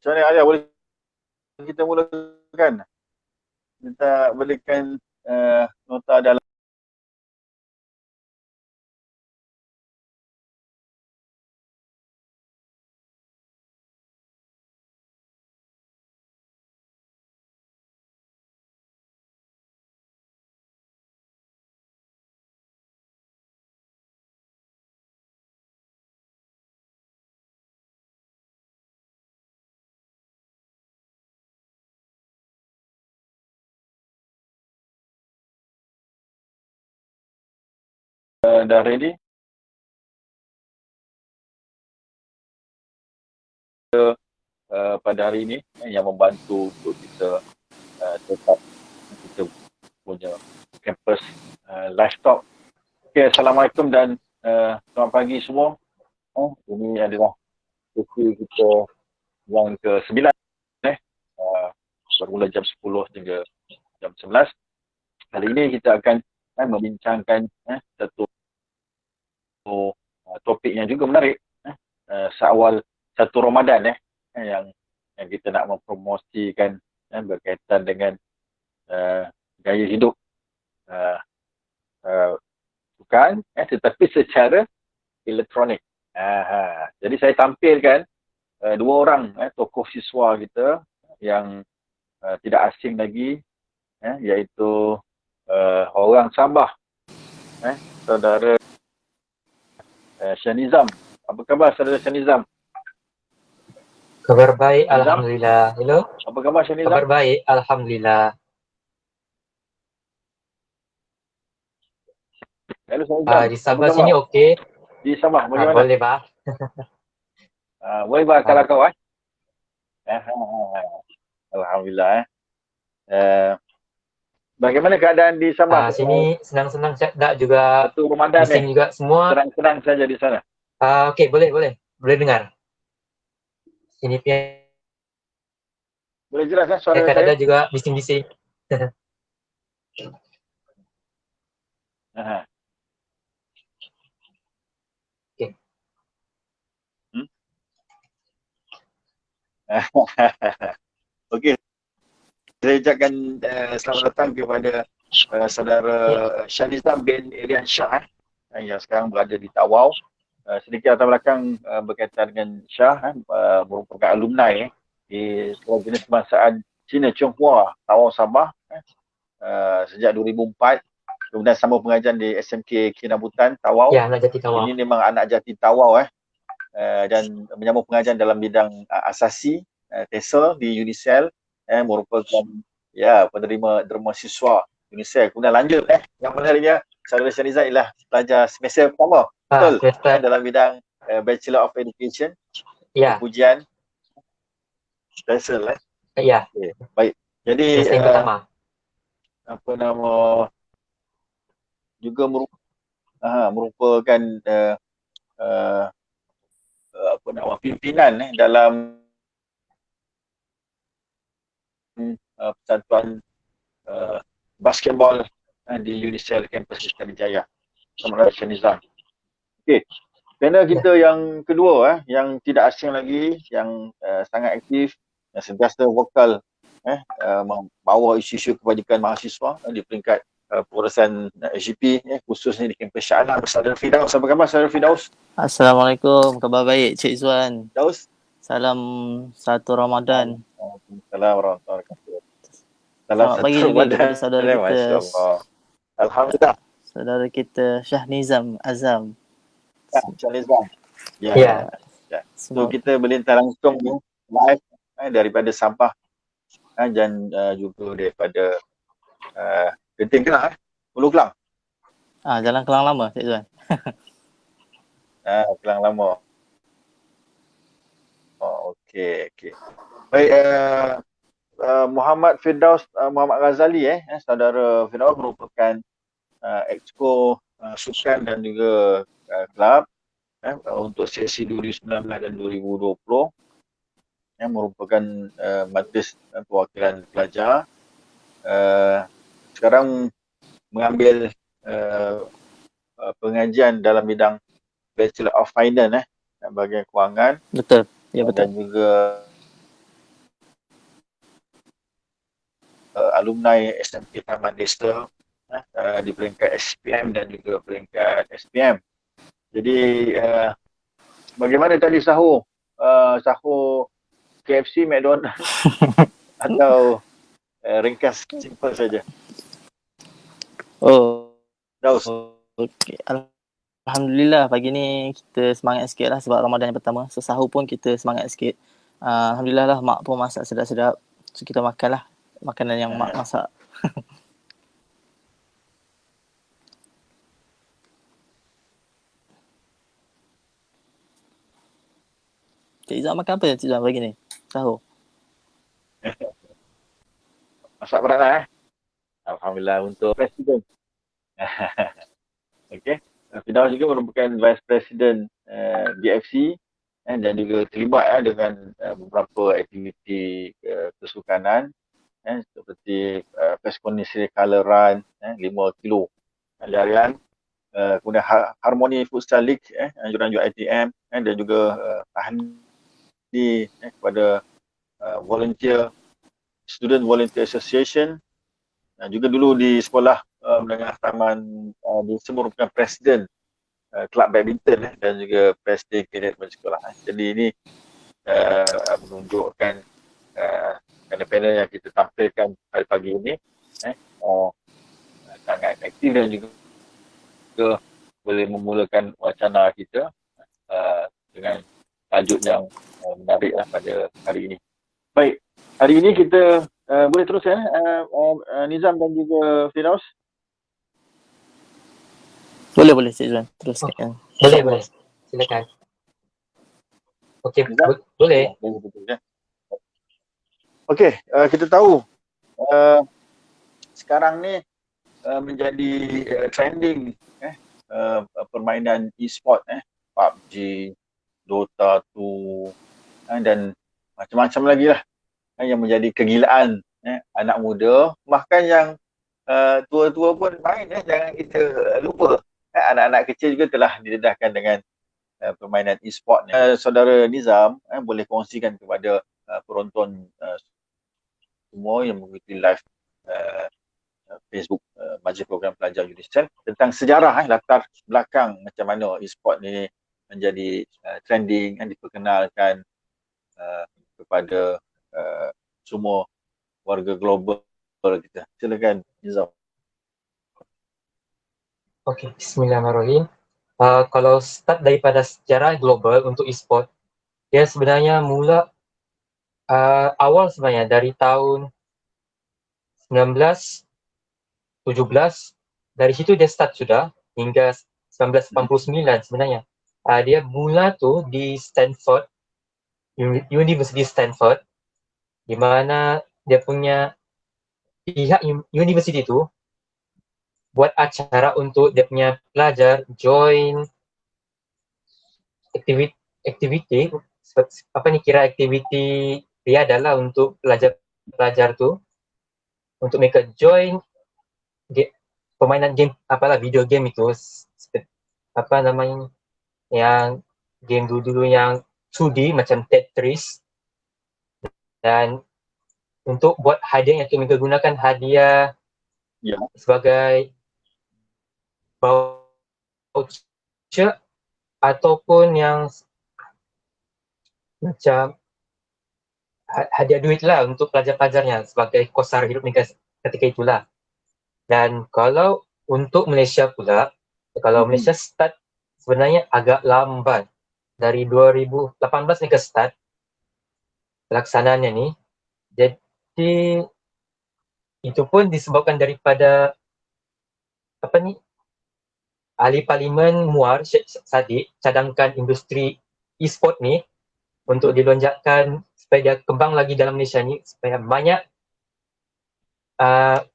Macam mana Arya, boleh kita mulakan? Kita berikan nota dalam dah ready. Pada hari ini yang membantu untuk kita tetap kita punya campus live talk. Okay, Assalamualaikum dan selamat pagi semua. Ini adalah sesi kita yang ke-9, bermula jam 10 hingga jam 11. Kali ini kita akan membincangkan satu topik yang juga menarik, seawal satu Ramadan yang kita nak mempromosikan berkaitan dengan gaya hidup bukan tetapi secara elektronik. Jadi saya tampilkan dua orang tokoh siswa kita yang tidak asing lagi, iaitu orang Sabah, saudara Syahnizam. Apa khabar saudara Syahnizam? Kabar baik, alhamdulillah. Hello. Apa khabar Syahnizam? Kabar baik, alhamdulillah. Hello Syahnizam. Di Sabah sini okey. Di Sabah bagaimana? Boleh bah. Boleh bah kalau kau Alhamdulillah. Bagaimana keadaan di Sabah? Sini senang-senang tak juga. Satu Ramadan bising juga semua. Senang-senang saja di sana. Okey, boleh dengar. Sini punya boleh jelas suara saya? saya? Ada juga bising-bising. Okey. Okey. Saya ucapkan selamat datang kepada saudara Syahnizam bin Irian Shah yang sekarang berada di Tawau. Sedikit latar belakang berkaitan dengan Shah, merupakan alumni di Sekolah Jenis Kebangsaan Cina Tionghoa, Tawau, Sabah sejak 2004. Kemudian sambung pengajian di SMK Kinabutan, Tawau. Ya, anak jati Tawau. Ini memang anak jati Tawau dan menyambung pengajian dalam bidang asasi TESOL di UNICEL, merupakan penerima derma siswa UNICEL. Kemudian lanjut yang menariknya saudara Syahnizam ialah pelajar semester pertama. Betul? Dalam bidang Bachelor of Education. Ya. Ujian TESOL Ya. Okay. Baik. Jadi pertama. Apa nama juga merupakan apa nama pimpinan dalam persatuan basketball di UNICEL kampus Iskandar Jaya. Sama Syahnizam. Okey. Panel kita yang kedua yang tidak asing lagi, yang sangat aktif, yang sentiasa vokal membawa isu-isu kebajikan mahasiswa di peringkat pengurusan SGP khususnya di kampus Shah Alam. Saudara Firdaus, apa khabar saudara Firdaus? Assalamualaikum, khabar baik Cik Izwan. Daus. Salam satu Ramadan. Waalaikumsalam warahmatullahi wabarakatuh. Selamat pagi juga kepada saudara kita. Alhamdulillah. Saudara kita Syahnizam Azam. Syahnizam. Ya. So kita berlintang langsung live daripada Sabah dan juga daripada Genting Kelang, Hulu Kelang. Jalan Kelang Lama Cik Izwan. Kelang Lama. Okey. Baik, Muhammad Firdaus Muhammad Ghazali saudara Firdaus merupakan exco sukan dan juga kelab untuk sesi 2019 dan 2020 merupakan majlis perwakilan pelajar. Sekarang mengambil pengajian dalam bidang Bachelor of Finance bahagian kewangan. Betul. Ya betul. Dan juga alumni SMK Taman Desta di peringkat SPM dan juga peringkat SPM. Jadi bagaimana tadi sahur? Sahur KFC, McDonald atau ringkas simple saja? Oh, Daus. okey. Alhamdulillah pagi ni kita semangat sikit lah sebab Ramadan yang pertama. So sahur pun kita semangat sikit. Alhamdulillah lah mak pun masak sedap-sedap. So kita makan lah makanan yang mak masak. Cik Izzat makan apa Cik Izzat pagi ni? Sahur. Masak berat Alhamdulillah untuk Presiden. Okey. Firdaus juga merupakan Vice President BFC dan juga terlibat dengan beberapa aktiviti kesukanan seperti Pesconisi Color Run 5 kilo larian, kemudian Harmony Futsal League anjuran ITM dan juga tahniah kepada Student Volunteer Association. Juga dulu di sekolah menengah taman di merupakan presiden kelab badminton dan juga presiden kadet pada sekolah. Jadi ini menunjukkan panel-panel yang kita tampilkan pada pagi ini sangat aktif dan juga boleh memulakan wacana kita dengan tajuk yang menarik pada hari ini. Baik, hari ini kita boleh teruskan Nizam dan juga Firdaus? Boleh Cik Izwan teruskan. Boleh. Silakan. Okey, boleh. Okey, kita tahu sekarang ni menjadi trending permainan e-sport PUBG, Dota 2 dan macam-macam lagi lah yang menjadi kegilaan anak muda, bahkan yang tua-tua pun main jangan kita lupa. Anak-anak kecil juga telah didedahkan dengan permainan e-sport ni. Saudara Nizam boleh kongsikan kepada penonton semua yang mengikuti live Facebook Majlis Program Pelajar UNICEF tentang sejarah latar belakang macam mana e-sport ni menjadi trending dan diperkenalkan kepada semua warga global kita. Silakan Nizam. Okey, bismillahirrahmanirrahim. Kalau start daripada sejarah global untuk e-sport, dia sebenarnya mula awal sebenarnya dari tahun 1917. Dari situ dia start sudah hingga 1989 sebenarnya. Dia mula tu di Stanford, University Stanford, di mana dia punya pihak university tu buat acara untuk dia punya pelajar join aktiviti aktiviti riadah lah untuk pelajar tu, untuk mereka join permainan game video game itu, yang game dulu yang 2D macam Tetris, dan untuk buat hadiah yang mereka gunakan hadiah sebagai voucher ataupun yang macam hadiah duit lah untuk pelajar-pelajarnya sebagai kos sara hidup mereka ketika itulah. Dan kalau untuk Malaysia pula, kalau Malaysia start sebenarnya agak lambat. Dari 2018 mereka start pelaksanaannya ni. Jadi itu pun disebabkan daripada Ahli Parlimen Muar Syed Saddiq cadangkan industri e-sport ni untuk dilonjakkan supaya dia kembang lagi dalam Malaysia ni, supaya banyak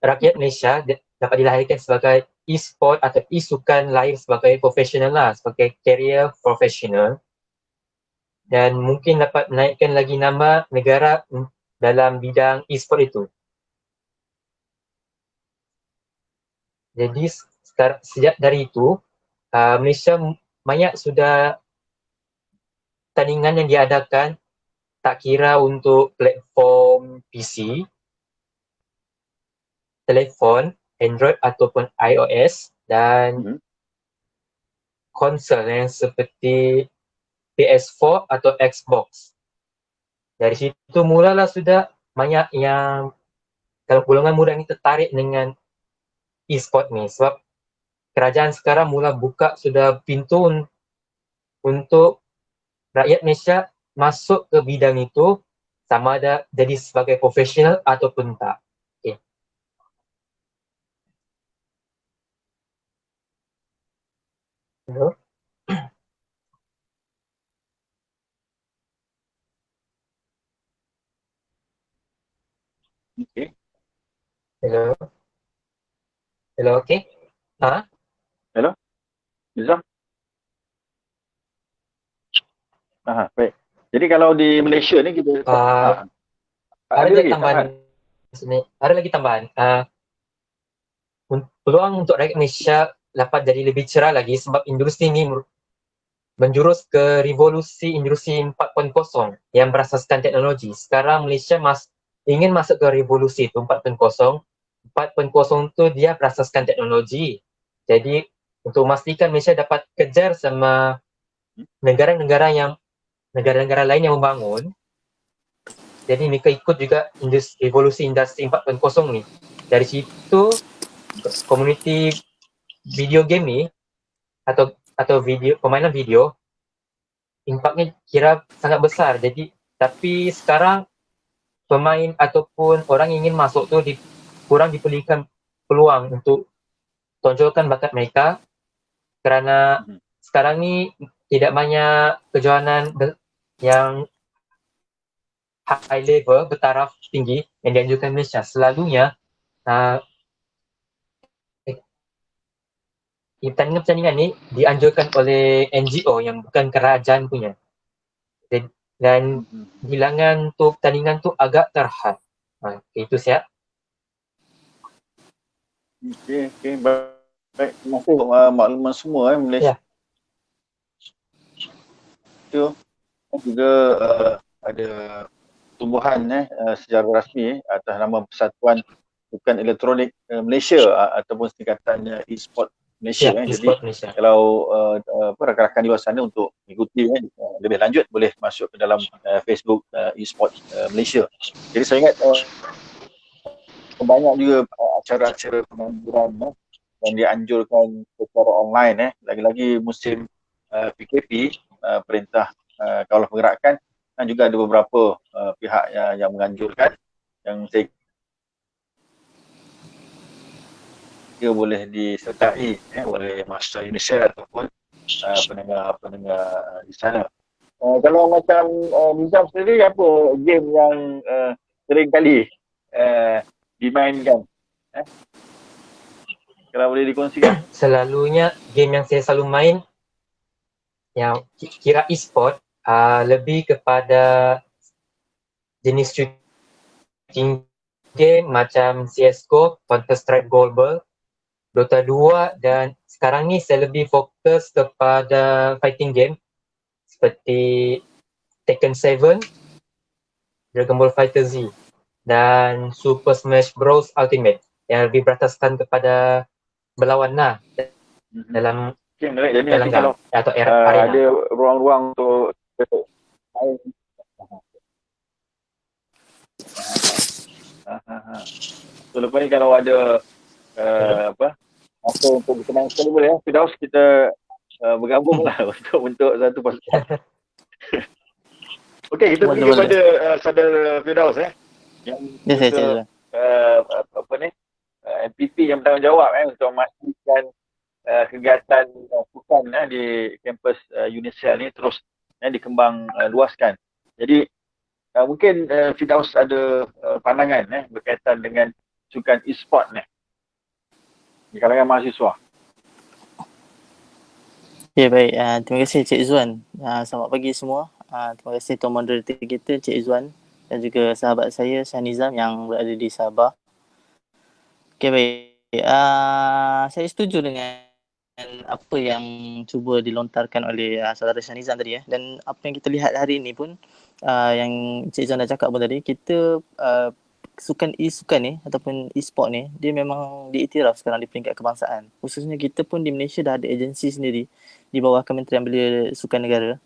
rakyat Malaysia dapat dilahirkan sebagai e-sport atau e-sukan lahir sebagai profesional lah, sebagai career profesional, dan mungkin dapat menaikkan lagi nama negara dalam bidang e-sport itu. Jadi sejak dari itu, Malaysia banyak sudah pertandingan yang diadakan, tak kira untuk platform PC telefon Android ataupun iOS dan konsol yang seperti PS4 atau Xbox. Dari situ mulalah sudah banyak yang kalau golongan muda ni tertarik dengan e-sport ni, sebab kerajaan sekarang mula buka sudah pintu untuk rakyat Malaysia masuk ke bidang itu, sama ada jadi sebagai profesional ataupun tak. Okay. Hello? Okay. Hello? Hello, okay? Ha? Hello? Nizam? Baik. Jadi kalau di Malaysia ni kita Ada lagi tambahan sini. Ada lagi tambahan. Peluang untuk rakyat Malaysia dapat jadi lebih cerah lagi sebab industri ini menjurus ke revolusi industri 4.0 yang berasaskan teknologi. Sekarang Malaysia ingin masuk ke revolusi itu 4.0. 4.0 itu dia berasaskan teknologi. Jadi untuk memastikan Malaysia dapat kejar sama negara-negara lain yang membangun, jadi mereka ikut juga revolusi industri 4.0 ni. Dari situ komuniti video game ni atau permainan video impaknya kira sangat besar. Jadi tapi sekarang pemain ataupun orang yang ingin masuk tu kurang diberikan peluang untuk tonjolkan bakat mereka kerana sekarang ni tidak banyak kejohanan yang high level, bertaraf tinggi yang dianjurkan Malaysia. Selalunya pertandingan-pertandingan ni dianjurkan oleh NGO yang bukan kerajaan punya. Dan bilangan untuk pertandingan tu agak terhad. Itu siap. Okey. Baik. Terima kasih makluman semua Malaysia. Itu juga ada tumbuhan secara rasmi atas nama Persatuan Sukan Elektronik Malaysia ataupun singkatannya e-sport Malaysia. Jadi Malaysia. Kalau rakan-rakan di luar sana untuk mengikuti lebih lanjut boleh masuk ke dalam Facebook e-sport Malaysia. Jadi saya ingat banyak juga acara-acara penghiburan yang dianjurkan secara online. Lagi-lagi musim PKP, Perintah Kawalan Pergerakan, dan juga ada beberapa pihak yang menganjurkan, yang saya kira boleh disertai oleh masyarakat Indonesia ataupun pendengar di sana. Kalau macam Nizam sendiri, apa game yang sering kali dimainkan? Kalau boleh dikongsikan. Selalunya game yang saya selalu main yang kira e-sport lebih kepada jenis shooting game macam CSGO, Counter-Strike Global, Dota 2, dan sekarang ni saya lebih fokus kepada fighting game seperti Tekken 7, Dragon Ball Fighter Z dan Super Smash Bros Ultimate yang lebih berasaskan kepada berlawan dalam Jadi dalam kalau atau arena. ada ruang-ruang untuk main. So lepas ni kalau ada masa untuk berkenaan sekali boleh Firdaus, kita bergabung lah untuk satu pasukan. Okey, kita pergi kepada saudara Firdaus yang MPP yang bertanggungjawab untuk memastikan kegiatan sukan di kampus UNISEL ni terus dikembang luaskan. Jadi mungkin Firdaus ada pandangan berkaitan dengan sukan e-sport ni di kalangan mahasiswa. Okay, baik. Terima kasih Cik Izzuan. Selamat pagi semua. Terima kasih Tuan Moderator kita Cik Izzuan dan juga sahabat saya Shah Nizam yang berada di Sabah. Okay, baik. Saya setuju dengan apa yang cuba dilontarkan oleh saudara Shah Nizam tadi dan apa yang kita lihat hari ini pun yang Cik Izzuan dah cakap pun tadi, kita sukan ni ataupun e-sport ni dia memang diiktiraf sekarang di peringkat kebangsaan. Khususnya kita pun di Malaysia dah ada agensi sendiri di bawah Kementerian Belia Sukan Negara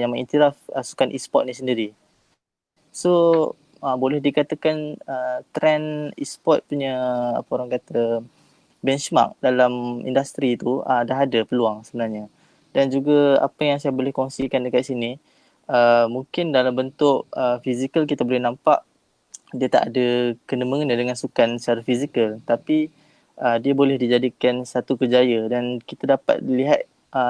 yang mengiktiraf sukan e-sport ni sendiri. So boleh dikatakan trend e-sport punya apa orang kata benchmark dalam industri tu dah ada peluang sebenarnya. Dan juga apa yang saya boleh kongsikan dekat sini, mungkin dalam bentuk fizikal kita boleh nampak dia tak ada kena-mengena dengan sukan secara fizikal, tapi dia boleh dijadikan satu kerjaya. Dan kita dapat lihat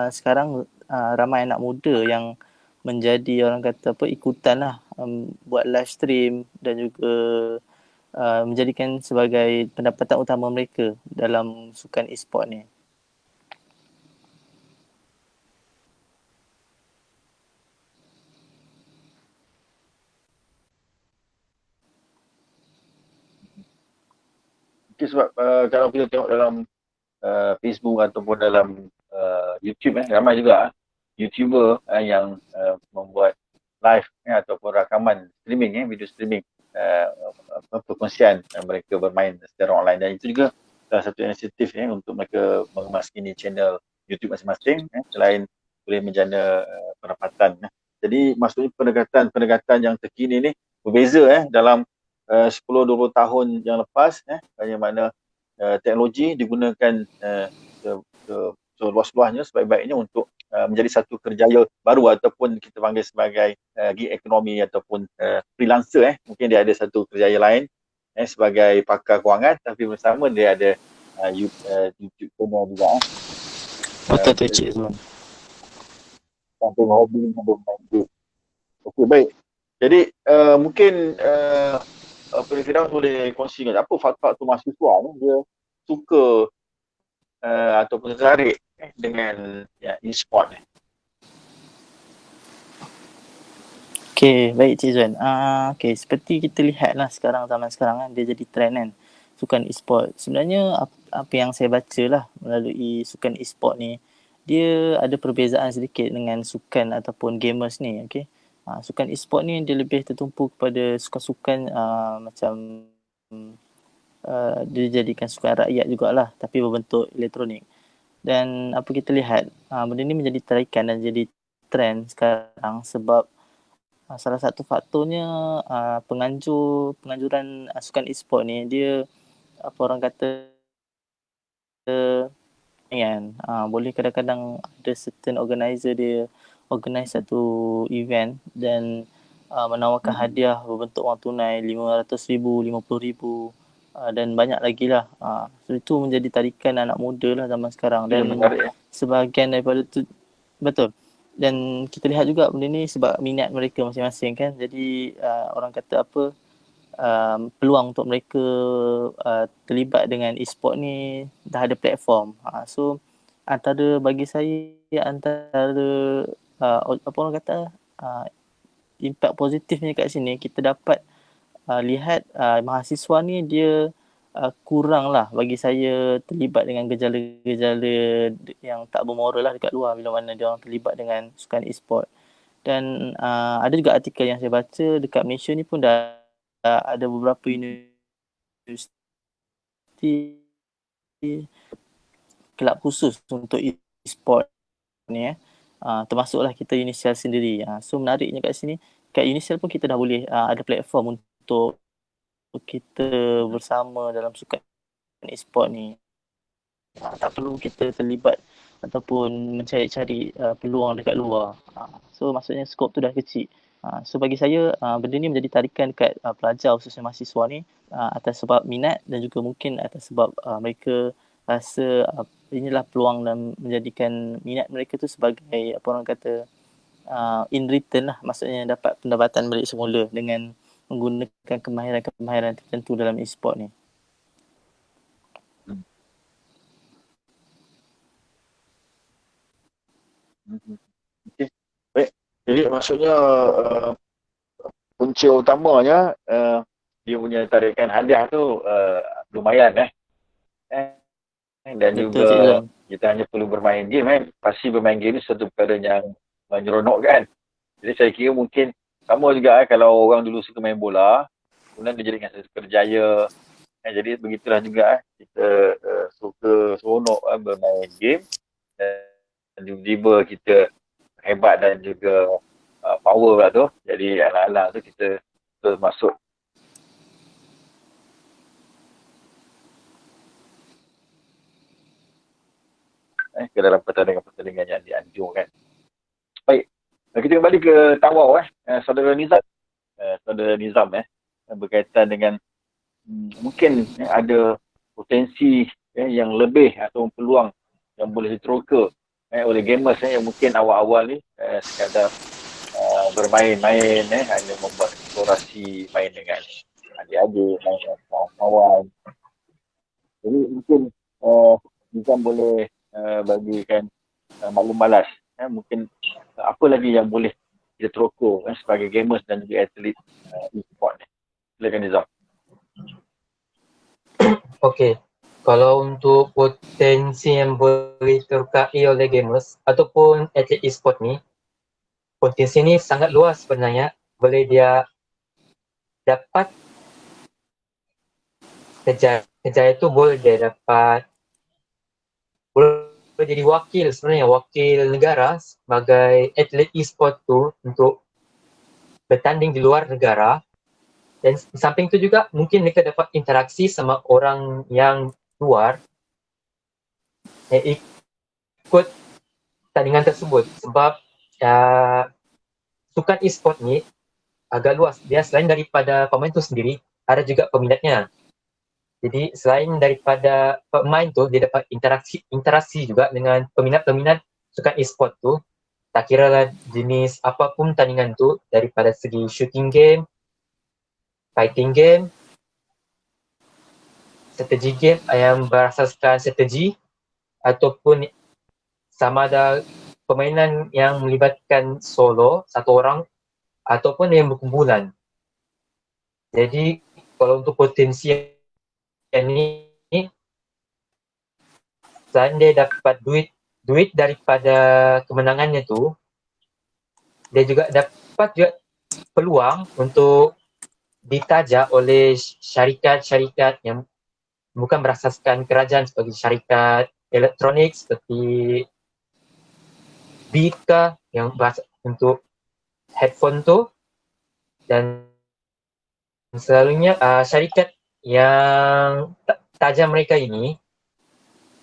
sekarang ramai anak muda yang menjadi orang kata apa ikutan lah, buat live stream dan juga menjadikan sebagai pendapatan utama mereka dalam sukan e-sport ni. Mungkin sebab kalau kita tengok dalam Facebook ataupun dalam YouTube ramai juga YouTuber yang membuat live ataupun rakaman streaming video streaming perkongsian mereka bermain secara online, dan itu juga salah satu inisiatif untuk mereka mengemaskini channel YouTube masing-masing selain boleh menjana pendapatan. Jadi maksudnya pendekatan yang terkini ni berbeza dalam 10-20 tahun yang lepas, bagaimana teknologi digunakan seluas-luasnya sebaik-baiknya untuk menjadi satu kerjaya baru ataupun kita panggil sebagai gig ekonomi ataupun freelancer. Mungkin dia ada satu kerjaya lain sebagai pakar kewangan, tapi bersama dia ada YouTube channel juga. Betul tu Cik Zul. Sampai hobi bermain game. Okey, baik. Jadi mungkin Firdaus boleh kongsikan apa faktor mahasiswa ni dia suka ataupun tertarik dengan e-sport ni. Okay, baik Cik Zuan. Okay, seperti kita lihat lah zaman sekarang dia jadi trend kan, sukan e-sport. Sebenarnya apa yang saya baca lah melalui sukan e-sport ni, dia ada perbezaan sedikit dengan sukan ataupun gamers ni. Okay, sukan e-sport ni dia lebih tertumpu kepada sukan-sukan macam dia jadikan sukan rakyat jugalah, tapi berbentuk elektronik. Dan apa kita lihat, benda ni menjadi tarikan dan jadi trend sekarang sebab salah satu faktornya penganjuran sukan e-sport ni dia apa orang kata kan, boleh kadang-kadang ada certain organizer dia organize satu event dan menawarkan hadiah berbentuk wang tunai RM500,000, RM50,000 dan banyak lagi lah. So itu menjadi tarikan anak muda lah zaman sekarang. Dan sebahagian daripada tu betul. Dan kita lihat juga benda ni sebab minat mereka masing-masing kan. Jadi orang kata apa, peluang untuk mereka terlibat dengan e-sport ni dah ada platform. So bagi saya antara apa orang kata impact positifnya kat sini, kita dapat lihat mahasiswa ni dia kurang lah bagi saya terlibat dengan gejala-gejala yang tak bermoral lah dekat luar bila mana dia orang terlibat dengan sukan e-sport. Dan ada juga artikel yang saya baca dekat Malaysia ni pun dah ada beberapa universiti kelab khusus untuk e-sport ni termasuklah kita Unisel sendiri. So menariknya kat sini, kat Unisel pun kita dah boleh ada platform untuk kita bersama dalam sukan e-sport ni. Tak perlu kita terlibat ataupun mencari-cari peluang dekat luar. So maksudnya skop tu dah kecil. So bagi saya benda ni menjadi tarikan dekat pelajar khususnya mahasiswa ni atas sebab minat dan juga mungkin atas sebab mereka rasa inilah peluang dan menjadikan minat mereka tu sebagai apa orang kata in return lah, maksudnya dapat pendapatan balik semula dengan menggunakan kemahiran-kemahiran tertentu dalam e-sport ni. Okay. Baik. Jadi maksudnya punca utamanya dia punya tarikan hadiah tu lumayan dan betul, juga kita hanya perlu bermain game pasti bermain game ni satu perkara yang menyeronokkan. Jadi saya kira mungkin sama juga kalau orang dulu suka main bola, kemudian dia jadi dengan kerjaya. Jadi begitulah juga kita suka seronok bermain game, dan tiba-tiba kita hebat dan juga power lah tu. Jadi alang-alang tu kita masuk ke dalam pertandingan-pertandingan yang dianjurkan. Baik, kita kembali ke Tawau saudara Nizam. Saudara Nizam berkaitan dengan mungkin ada potensi yang lebih atau peluang yang boleh diteroka oleh gamers yang mungkin awal-awal ni sekadar bermain-main, hanya membuat eksplorasi, main dengan adik-adik, main dengan kawan-kawan. Jadi mungkin Nizam boleh bagikan maklum balas, mungkin apa lagi yang boleh kita teroka sebagai gamers dan juga atlet e-sport ni. Silakan Nizam. Okey, kalau untuk potensi yang boleh terokai oleh gamers ataupun atlet e-sport ni, potensi ni sangat luas sebenarnya. Boleh dia dapat kejaya tu, boleh dia dapat boleh jadi wakil, sebenarnya wakil negara sebagai atlet e-sport tu untuk bertanding di luar negara. Dan di samping tu juga mungkin mereka dapat interaksi sama orang yang luar yang ikut tandingan tersebut, sebab sukan e-sport ni agak luas. Dia selain daripada pemain tu sendiri, ada juga peminatnya. Jadi selain daripada pemain tu, dia dapat interaksi juga dengan peminat-peminat sukan e-sport tu. Tak kira lah jenis apapun tandingan tu, daripada segi shooting game, fighting game, strategi game yang berasaskan strategi, ataupun sama ada permainan yang melibatkan solo, satu orang, ataupun yang berkumpulan. Jadi kalau untuk potensi yang ni, selain dia dapat duit daripada kemenangannya tu, dia juga dapat juga peluang untuk ditaja oleh syarikat-syarikat yang bukan berasaskan kerajaan, seperti syarikat elektronik seperti Beat ke, yang untuk headphone tu, dan selalunya syarikat yang taja mereka ini,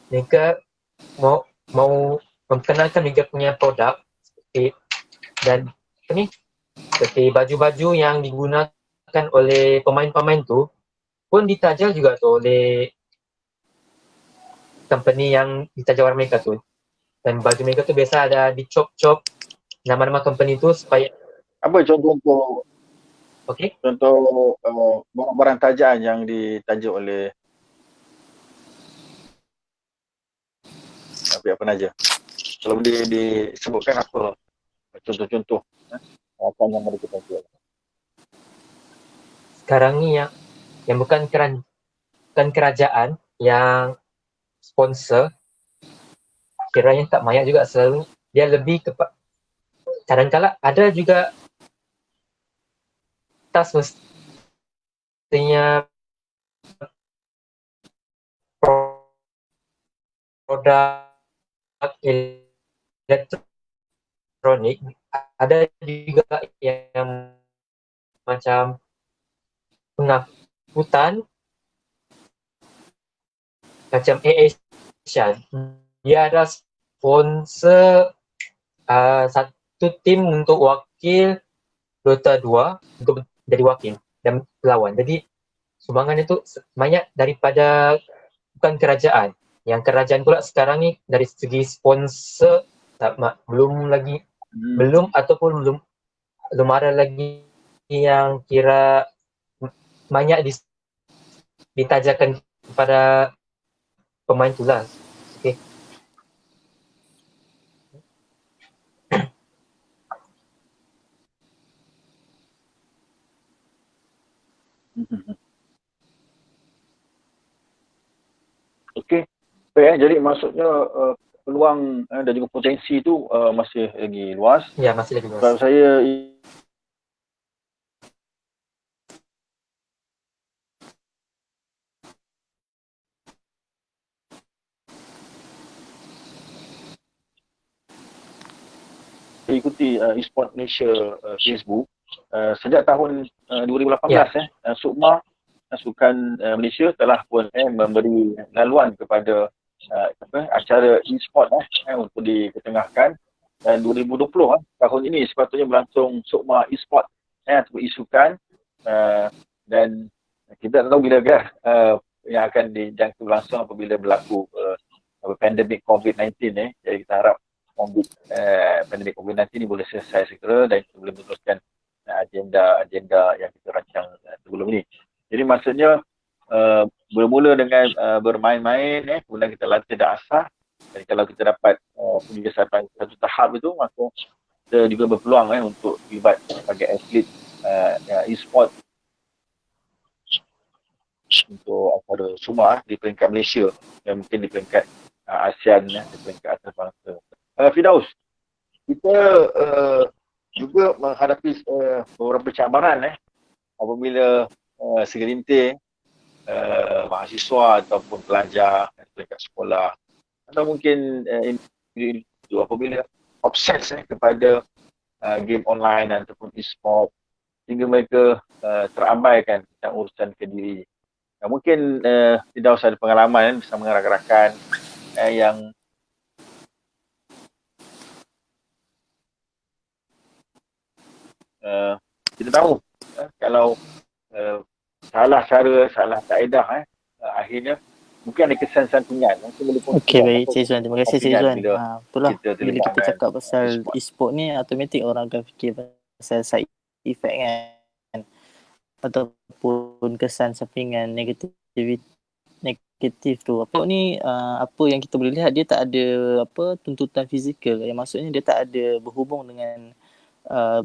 mereka mau memperkenalkan mereka punya produk seperti, dan seperti baju-baju yang digunakan oleh pemain-pemain tu pun ditaja juga tu oleh company yang ditaja orang mereka tu. Dan baju mereka tu biasa ada dicop-cop nama-nama company tu supaya apa contoh okey, contoh barang-barang tajaan yang ditaja oleh pihak penaja. Kalau boleh disebutkan apa contoh-contoh yang ada kita jual. sekarang ni yang bukan kerajaan yang sponsor, kiranya tak banyak juga. Selalu dia lebih kepada, kadang-kadang ada juga tas mestinya produk elektronik, ada juga yang macam pengangkutan macam Asian. Dia ada sponsor satu tim untuk wakil Dota 2 untuk jadi wakil dan lawan. Jadi sumbangan itu banyak daripada bukan kerajaan. Yang kerajaan pula sekarang ni dari segi sponsor belum ataupun belum ada lagi yang kira banyak ditajakan kepada pemain tu lah. Okay. Okey. Baik, jadi maksudnya peluang dan juga potensi tu masih lagi luas. Ya, masih lagi luas. Kalau saya saya ikuti e-sport Malaysia Facebook, sejak tahun 2018 SUKMA, Sukan Malaysia telah pun memberi laluan kepada acara e-sport untuk diketengahkan, dan 2020 tahun ini sepatutnya berlangsung SUKMA e-sport atau e-sukan, dan kita tak tahu bila yang akan dijangka berlangsung apabila berlaku pandemik COVID-19 jadi kita harap pandemik COVID-19 ini boleh selesai segera dan kita boleh meneruskan agenda yang kita rancang sebelum ini. Jadi maksudnya bermula dengan bermain-main, kemudian kita latih dasar, dan kalau kita dapat pergi sampai satu tahap itu, maka kita juga berpeluang untuk terlibat sebagai atlet e-sport untuk acara semua di peringkat Malaysia dan mungkin di peringkat ASEAN, di peringkat atas bangsa. Firdaus, kita juga menghadapi beberapa cabaran apabila segelintir mahasiswa ataupun pelajar peringkat sekolah atau mungkin individu apabila obses kepada game online ataupun e-sport sehingga mereka terabaikan tentang urusan kediri. Mungkin Firdaus ada pengalaman bersama dengan rakan-rakan yang kita tahu kalau salah cara, salah kaedah akhirnya mungkin ada kesan santungan. Okey, baik Cik Izzuan. Terima kasih Cik Izzuan. Itulah bila kita cakap pasal e-sport ni, automatik orang akan fikir pasal side effect kan, ataupun kesan sampingan negatif tu. Apa ni, apa yang kita boleh lihat, dia tak ada tuntutan fizikal, yang maksudnya dia tak ada berhubung dengan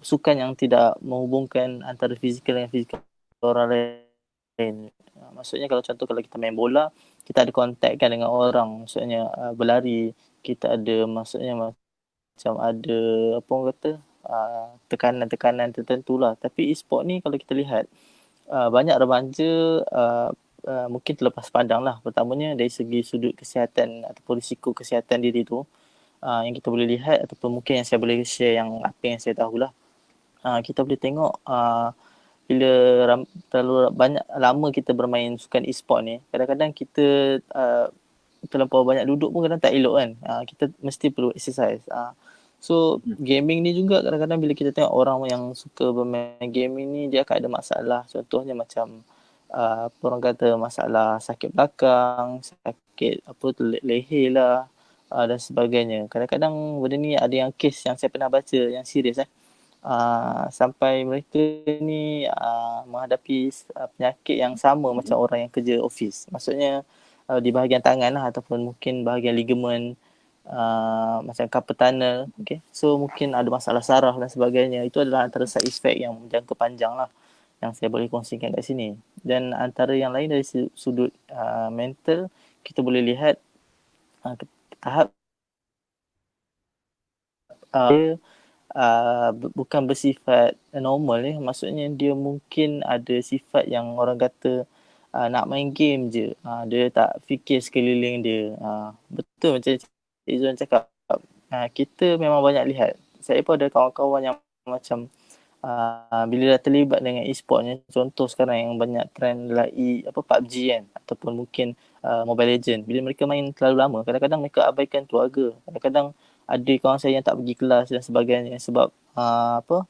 sukan yang tidak menghubungkan antara fizikal dengan fizikal orang lain. Maksudnya kalau contoh kalau kita main bola, kita ada kontak kan dengan orang, maksudnya berlari, kita ada maksudnya macam ada apa orang kata tekanan-tekanan tertentu lah. Tapi e-sport ni kalau kita lihat banyak remaja mungkin terlepas pandang lah. Pertamanya dari segi sudut kesihatan ataupun risiko kesihatan diri tu, yang kita boleh lihat ataupun mungkin yang saya boleh share yang apa yang saya tahulah. Kita boleh tengok bila terlalu banyak lama kita bermain sukan e-sport ni, kadang-kadang kita terlampau banyak duduk pun kadang tak elok kan. Kita mesti perlu exercise. So gaming ni juga kadang-kadang bila kita tengok orang yang suka bermain gaming ni, dia akan ada masalah. Contohnya macam orang kata masalah sakit belakang, sakit leher lah dan sebagainya. Kadang-kadang benda ni ada yang kes yang saya pernah baca yang serius sampai mereka ni menghadapi penyakit yang sama macam orang yang kerja office. Maksudnya di bahagian tangan lah, ataupun mungkin bahagian ligamen macam carpal tunnel. Okay. So mungkin ada masalah saraf dan sebagainya. Itu adalah antara side effect yang jangka panjang lah yang saya boleh kongsikan kat sini. Dan antara yang lain dari sudut mental, kita boleh lihat tahap bukan bersifat normal maksudnya dia mungkin ada sifat yang orang kata nak main game je, dia tak fikir sekeliling dia. Betul macam Cik Izzuan cakap, kita memang banyak lihat. Saya pun ada kawan-kawan yang macam bila dah terlibat dengan e-sport ni, contoh sekarang yang banyak trend PUBG kan, ataupun mungkin Mobile Legend, bila mereka main terlalu lama, kadang-kadang mereka abaikan keluarga. Kadang-kadang ada kawan saya yang tak pergi kelas dan sebagainya sebab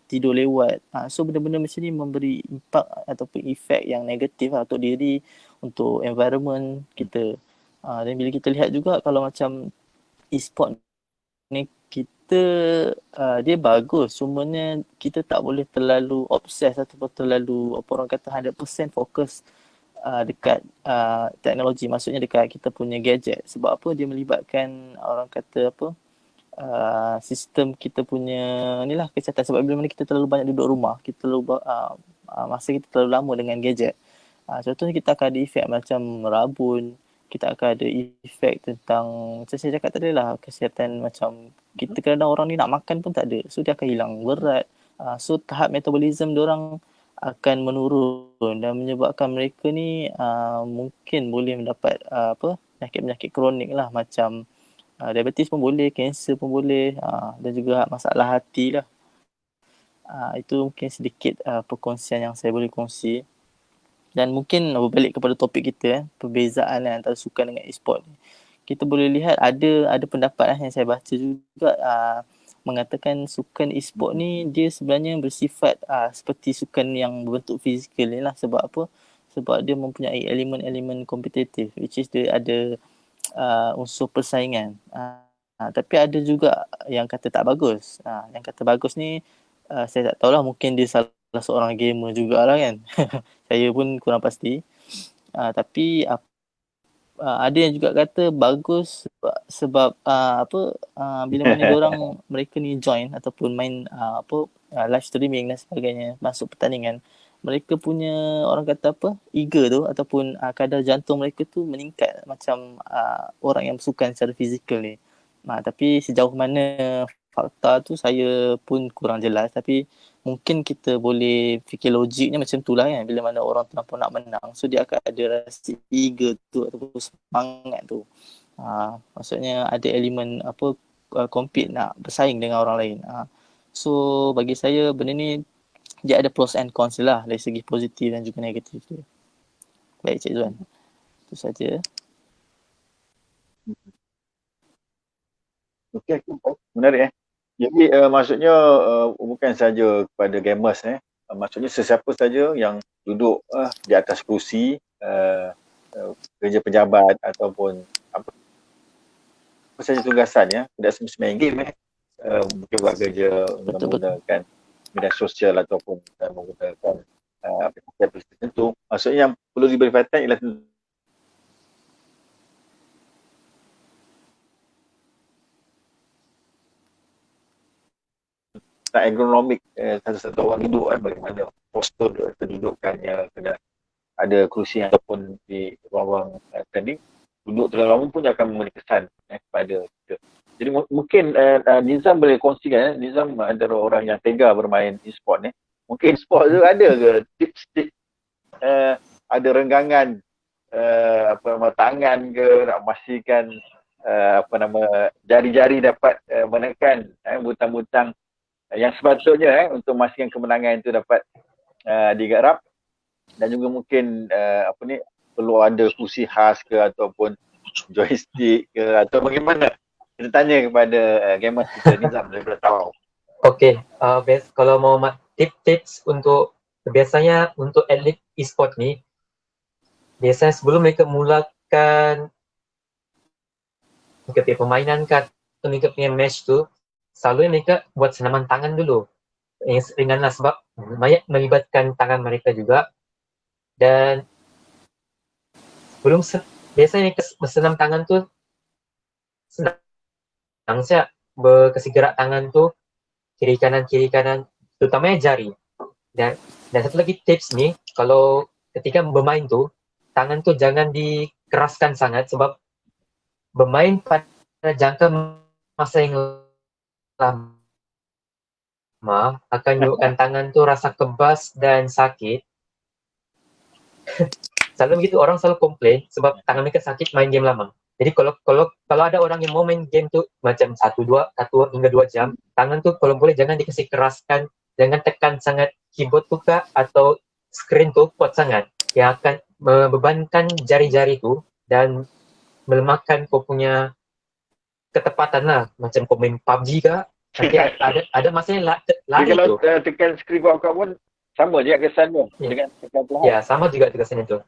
tidur lewat. So benda-benda macam ni memberi impak ataupun efek yang negatif untuk diri, untuk environment kita. Dan bila kita lihat juga kalau macam e-sport ni, kita dia bagus, cumanya kita tak boleh terlalu obses ataupun terlalu orang kata 100% fokus dekat teknologi, maksudnya dekat kita punya gadget. Sebab apa? Dia melibatkan orang kata sistem kita punya ni lah, kesihatan. Sebab bila mana kita terlalu banyak duduk rumah, kita terlalu masa kita terlalu lama dengan gadget, contohnya kita akan ada efek macam merabun, kita akan ada efek tentang macam saya cakap tadi lah, kesihatan macam kita kadang orang ni nak makan pun tak ada, so dia akan hilang berat. So tahap metabolism diorang akan menurun dan menyebabkan mereka ni mungkin boleh mendapat penyakit-penyakit kronik lah, macam Diabetes pun boleh, kanser pun boleh, dan juga masalah hati lah. Itu mungkin sedikit perkongsian yang saya boleh kongsi. Dan mungkin berbalik kepada topik kita, perbezaan antara sukan dengan e-sport ni. Kita boleh lihat ada pendapat yang saya baca juga mengatakan sukan e-sport ni dia sebenarnya bersifat seperti sukan yang berbentuk fizikal ni lah. Sebab apa? Sebab dia mempunyai elemen-elemen kompetitif, which is dia ada unsur persaingan. Tapi ada juga yang kata tak bagus. Yang kata bagus ni saya tak tahulah, mungkin dia salah seorang gamer jugalah kan. Saya pun kurang pasti. Tapi ada yang juga kata bagus sebab bila mana diorang mereka ni join ataupun main live streaming dan sebagainya, masuk pertandingan, mereka punya orang kata eager tu ataupun kadar jantung mereka tu meningkat macam orang yang bersukan secara fizikal ni. Tapi sejauh mana fakta tu saya pun kurang jelas, tapi mungkin kita boleh fikir logiknya macam tu lah kan. Bila mana orang terlampau nak menang, so dia akan ada rasa eager tu ataupun semangat tu. Maksudnya ada elemen compete, nak bersaing dengan orang lain. So bagi saya benda ni dia ada pros and cons lah, dari segi positif dan juga negatif tu. Baik Cik Zuan, itu saja. Okey, menarik Jadi maksudnya bukan saja kepada gamers maksudnya sesiapa saja yang duduk di atas kerusi kerja pejabat ataupun apa saja tugasan tidak semestinya main game mungkin buat kerja menggunakan media sosial ataupun menggunakan aplikasi tertentu. Maksudnya yang perlu diberi perhatian ialah ergonomik satu-satu orang duduk bagaimana postur kedudukannya, kena ada kerusi ataupun di ruang-ruang training, duduk terlalu lama pun akan memberi kesan kepada kita. Jadi mungkin Nizam boleh kongsikan, Nizam antara orang yang tega bermain e-sport ni, mungkin e-sport tu ada ke tips-tips, ada renggangan tangan ke, nak memastikan jari-jari dapat menekan butang-butang yang sepatutnya untuk memastikan kemenangan itu dapat digarap, dan juga mungkin perlu ada kursi khas ke ataupun joystick ke atau bagaimana? Kita tanya kepada gamer kita Nizam daripada Tawau. Okey, kalau mau tips untuk biasanya untuk atlet e-sport ni, biasanya sebelum mereka mulakan mereka permainan atau mereka punya match tu, selalu mereka buat senaman tangan dulu. Yang ringan lah sebab banyak melibatkan tangan mereka juga. Dan sebelum biasanya mereka bersenam tangan tu senang saja, berkasih gerak tangan tu kiri kanan terutamanya jari. Dan satu lagi tips ni, kalau ketika bermain tu tangan tu jangan dikeraskan sangat sebab bermain pada jangka masa yang lama akan menyebabkan tangan tu rasa kebas dan sakit. Selalu begitu, orang selalu komplain sebab tangan mereka sakit main game lama. Jadi kalau ada orang yang mau main game tu macam 1 hingga 2 jam, tangan tu kalau boleh jangan dikasih keraskan, jangan tekan sangat keyboard tu kah atau screen tu kuat sangat, yang akan membebankan jari-jari tu dan melemahkan kau punya ketepatan lah. Macam kau main PUBG kah, nanti ada masanya lari kalau tu. tekan screen kau pun sama je kesan tu dengan tekan perlahan. Ya, sama juga kesannya tu.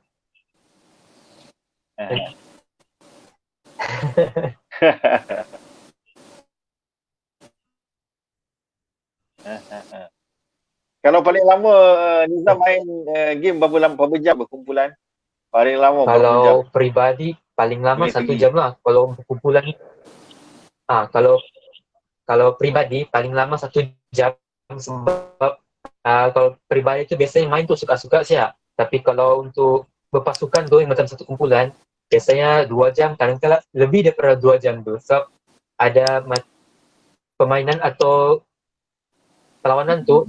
Kalau paling lama Nizam main game berapa jam berkumpulan? Paling lama berapa jam? Kalau peribadi paling lama 1 jam lah. Kalau berkumpulan kalau peribadi paling lama 1 jam sebab kalau peribadi tu biasanya main tu suka-suka saja. Tapi kalau untuk berpasukan tu macam satu kumpulan, biasanya 2 jam, kadang-kadang lebih daripada 2 jam tu. Sebab ada permainan atau perlawanan tu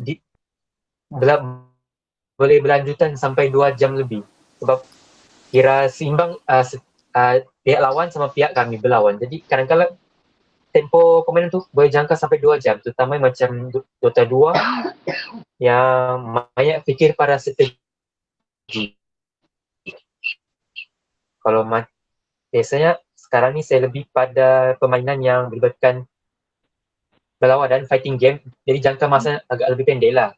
boleh berlanjutan sampai 2 jam lebih. Sebab kira seimbang pihak lawan sama pihak kami berlawan. Jadi kadang-kadang tempo permainan tu boleh jangka sampai 2 jam, terutama macam Dota 2 yang banyak fikir pada strategi. Kalau biasanya sekarang ni saya lebih pada permainan yang melibatkan berlawan dan fighting game, jadi jangka masa agak lebih pendek lah.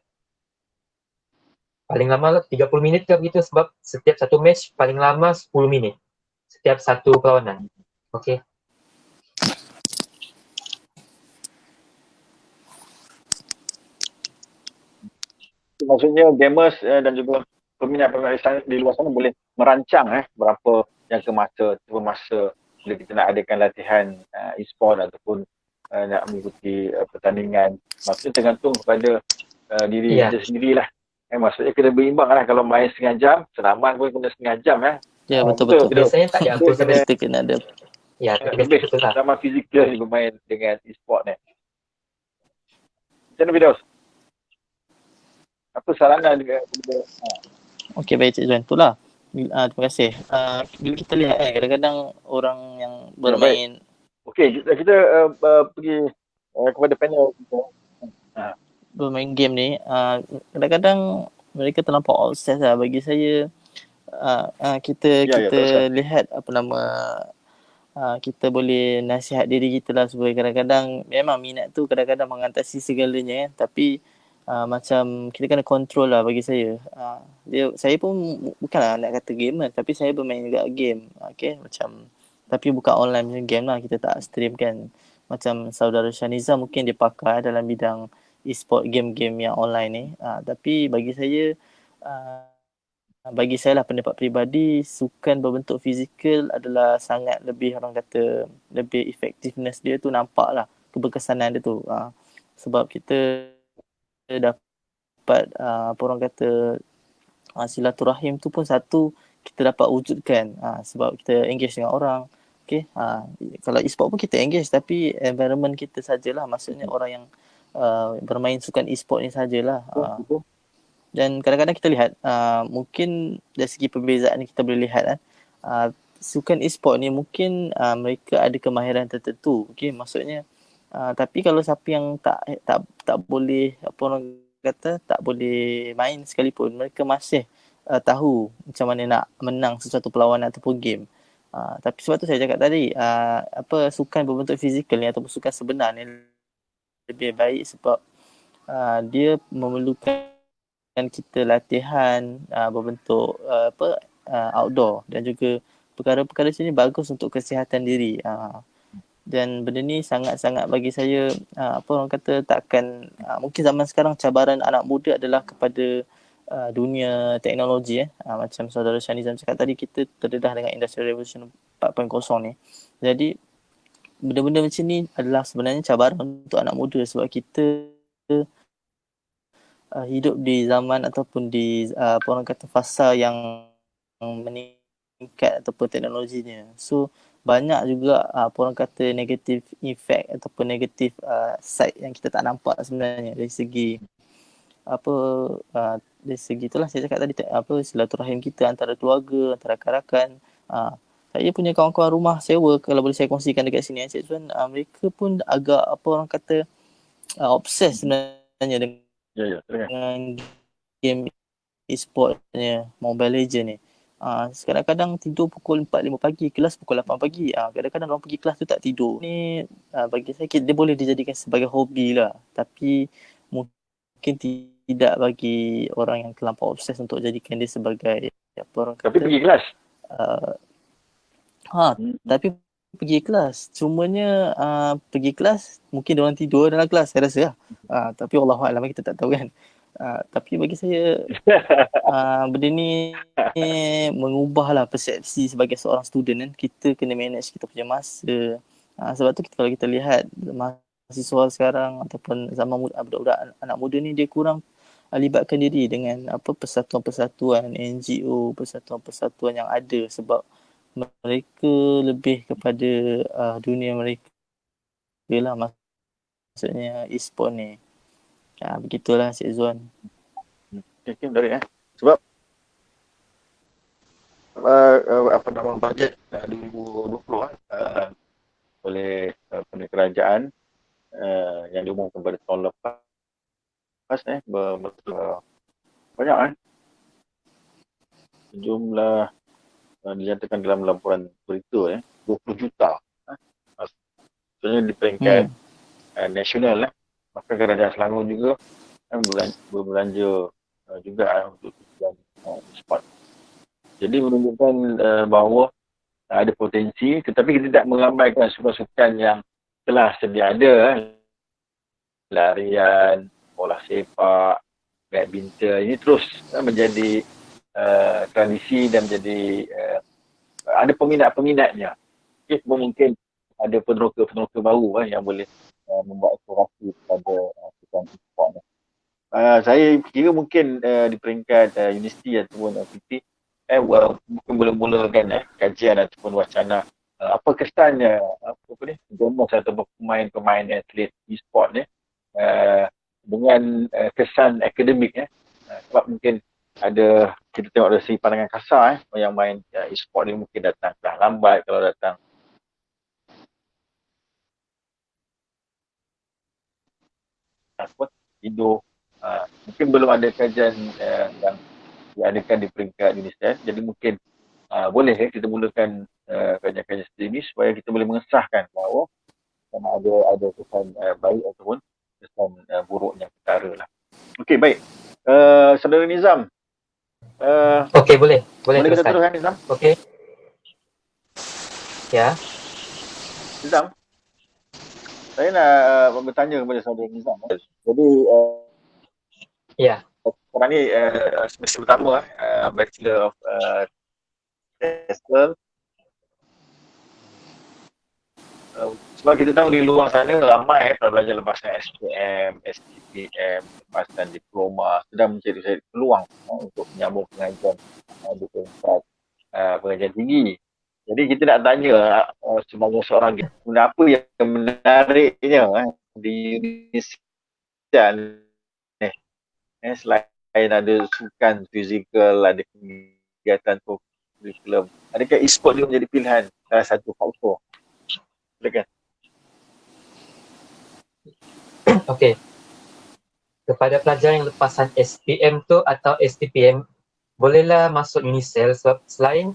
Paling lama 30 minit ke begitu, sebab setiap satu match paling lama 10 minit setiap satu perlawanan. Okey. Maksudnya gamers dan juga peminat-peminat di luar sana boleh merancang berapa jangka masa bila kita nak adakan latihan e-sport ataupun nak mengikuti pertandingan. Maksudnya tergantung kepada diri kita sendirilah. Maksudnya kena berimbang lah. Kalau main setengah jam, senaman pun kena setengah jam Ya, betul-betul. Biasanya tak diatur sampai Kita kena ada. Ya, lebih sama fizikal bermain dengan e-sport ni. Macam mana Firdaus? Apa saranan juga? Okey, baik Cik Zuan. Itulah. Terima kasih. Bila kita lihat kadang-kadang orang yang bermain. Okey, kita pergi kepada panel kita. Bermain game ni, kadang-kadang mereka terlampau obses lah. Bagi saya, kita lihat apa nama, kita boleh nasihat diri kita lah, supaya kadang-kadang memang minat tu kadang-kadang mengatasi segalanya tapi macam kita kena kontrol lah bagi saya. Saya pun bukanlah nak kata gamer, tapi saya bermain juga game. Okay, macam tapi bukan online macam game lah, kita tak stream kan. Macam saudara Shaniza mungkin dia pakar dalam bidang e-sport, game-game yang online ni. Tapi bagi saya lah pendapat peribadi, sukan berbentuk fizikal adalah sangat lebih, orang kata, lebih effectiveness dia tu nampak lah, keberkesanan dia tu. Sebab kita dapat apa orang kata, silaturahim tu pun satu kita dapat wujudkan sebab kita engage dengan orang. Okay, kalau e-sport pun kita engage, tapi environment kita sajalah, maksudnya orang yang bermain sukan e-sport ni sajalah. Dan kadang-kadang kita lihat mungkin dari segi perbezaan ni kita boleh lihat sukan e-sport ni mungkin mereka ada kemahiran tertentu. Okay, maksudnya tapi kalau siapa yang tak boleh, apa orang kata, tak boleh main sekalipun, mereka masih tahu macam mana nak menang sesuatu perlawanan ataupun game. Tapi sebab tu saya cakap tadi, apa sukan berbentuk fizikal ni ataupun sukan sebenar ni lebih baik sebab dia memerlukan kita latihan berbentuk outdoor, dan juga perkara-perkara sini bagus untuk kesihatan diri. Dan benda ni sangat-sangat bagi saya, apa orang kata, takkan mungkin zaman sekarang cabaran anak muda adalah kepada dunia teknologi. Macam saudara Shanizam cakap tadi, kita terdedah dengan Industrial Revolution 4.0 ni. Jadi benda-benda macam ni adalah sebenarnya cabaran untuk anak muda, sebab kita hidup di zaman ataupun di apa orang kata fasa yang meningkat ataupun teknologinya. So banyak juga apa orang kata negative effect ataupun negative side yang kita tak nampak sebenarnya dari segi apa dari segi itulah saya cakap tadi, apa silaturahim kita antara keluarga, antara rakan-rakan. Saya punya kawan-kawan rumah sewa, kalau boleh saya kongsikan dekat sini Cik Zuan, mereka pun agak apa orang kata obses sebenarnya dengan game e-sportnya, Mobile Legends ni. Kadang-kadang tidur pukul 4-5 pagi, kelas pukul 8 pagi. Kadang-kadang orang pergi kelas tu tak tidur. Ni bagi saya dia boleh dijadikan sebagai hobi lah, tapi mungkin tidak bagi orang yang terlampau obses untuk jadikan dia sebagai apa orang kata. Tapi pergi kelas. Tapi pergi kelas. Cumanya pergi kelas mungkin dia orang tidur dalam kelas, saya rasa lah. Tapi Allahualam, kita tak tahu kan. Tapi bagi saya benda ni mengubahlah persepsi sebagai seorang student kan. Kita kena manage kita punya masa. Sebab tu kalau kita lihat mahasiswa sekarang ataupun zaman budak-budak anak muda ni, dia kurang libatkan diri dengan apa persatuan-persatuan NGO, persatuan-persatuan yang ada, sebab mereka lebih kepada dunia mereka lah, maksudnya e-sport ni. Begitulah Cik Zuan. Okay, menarik sebab apa nama bajet 2020 oleh oleh kerajaan yang diumumkan pada tahun lepas banyak jumlah dinyatakan dalam laporan berita 20 juta maksudnya di peringkat nasional maka kerajaan Selangor juga berbelanja juga untuk tujuan sport. Jadi menunjukkan bahawa ada potensi, tetapi kita tidak mengabaikan sukan-sukan yang telah sedia ada, larian, bola sepak, badminton, ini terus menjadi tradisi dan menjadi ada peminat-peminatnya. Okay, mungkin ada peneroka-peneroka baru yang boleh membuat eksplorasi kepada sukan e-sport ni. Saya kira mungkin di peringkat universiti ataupun FPT mungkin mula-mulakan kajian ataupun wacana apa kesannya jenis ataupun pemain-pemain atlet e-sport ni dengan kesan akademik sebab mungkin ada kita tengok dari segi pandangan kasar yang main e-sport ni mungkin datang dah lambat kalau datang tidur. Mungkin belum ada kajian yang diadakan di peringkat UNICEF, jadi mungkin boleh kita mulakan kajian-kajian seperti ini supaya kita boleh mengesahkan bahawa sama ada kesan baik ataupun kesan buruknya perkara lah. Okey, baik. Saudara Nizam. Okey, boleh kita teruskan Nizam? Okey. Ya. Nizam. Saya nak bertanya kepada saudara Nizam. Jadi sekarang ni semester pertama Bachelor of Technical. Sebab kita tahu di luar sana ramai pelajar lepasan SPM, STPM, lepasan diploma sedang mencari peluang untuk menyambung pengajian di peringkat pengajian tinggi. Jadi kita nak tanya sebagai seorang apa yang menariknya di Indonesia ni selain ada sukan fizikal, ada kegiatan kurikulum, adakah e-sport dia menjadi pilihan salah satu faktor? Silakan. Okey. Kepada pelajar yang lepasan SPM tu atau STPM, bolehlah masuk UNICEF sebab selain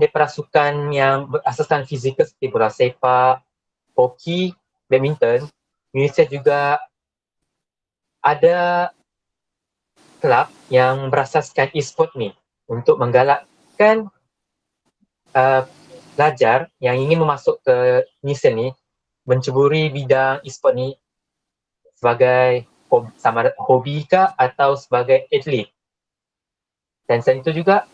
daripada sukan yang berasaskan fizikal seperti bola sepak, hoki, badminton, UNICEF juga ada kelab yang berasaskan e-sport ni untuk menggalakkan pelajar yang ingin memasuk ke UNICEF ni menceburi bidang e-sport ni sebagai sama hobi ke atau sebagai atlet. Dan selain itu juga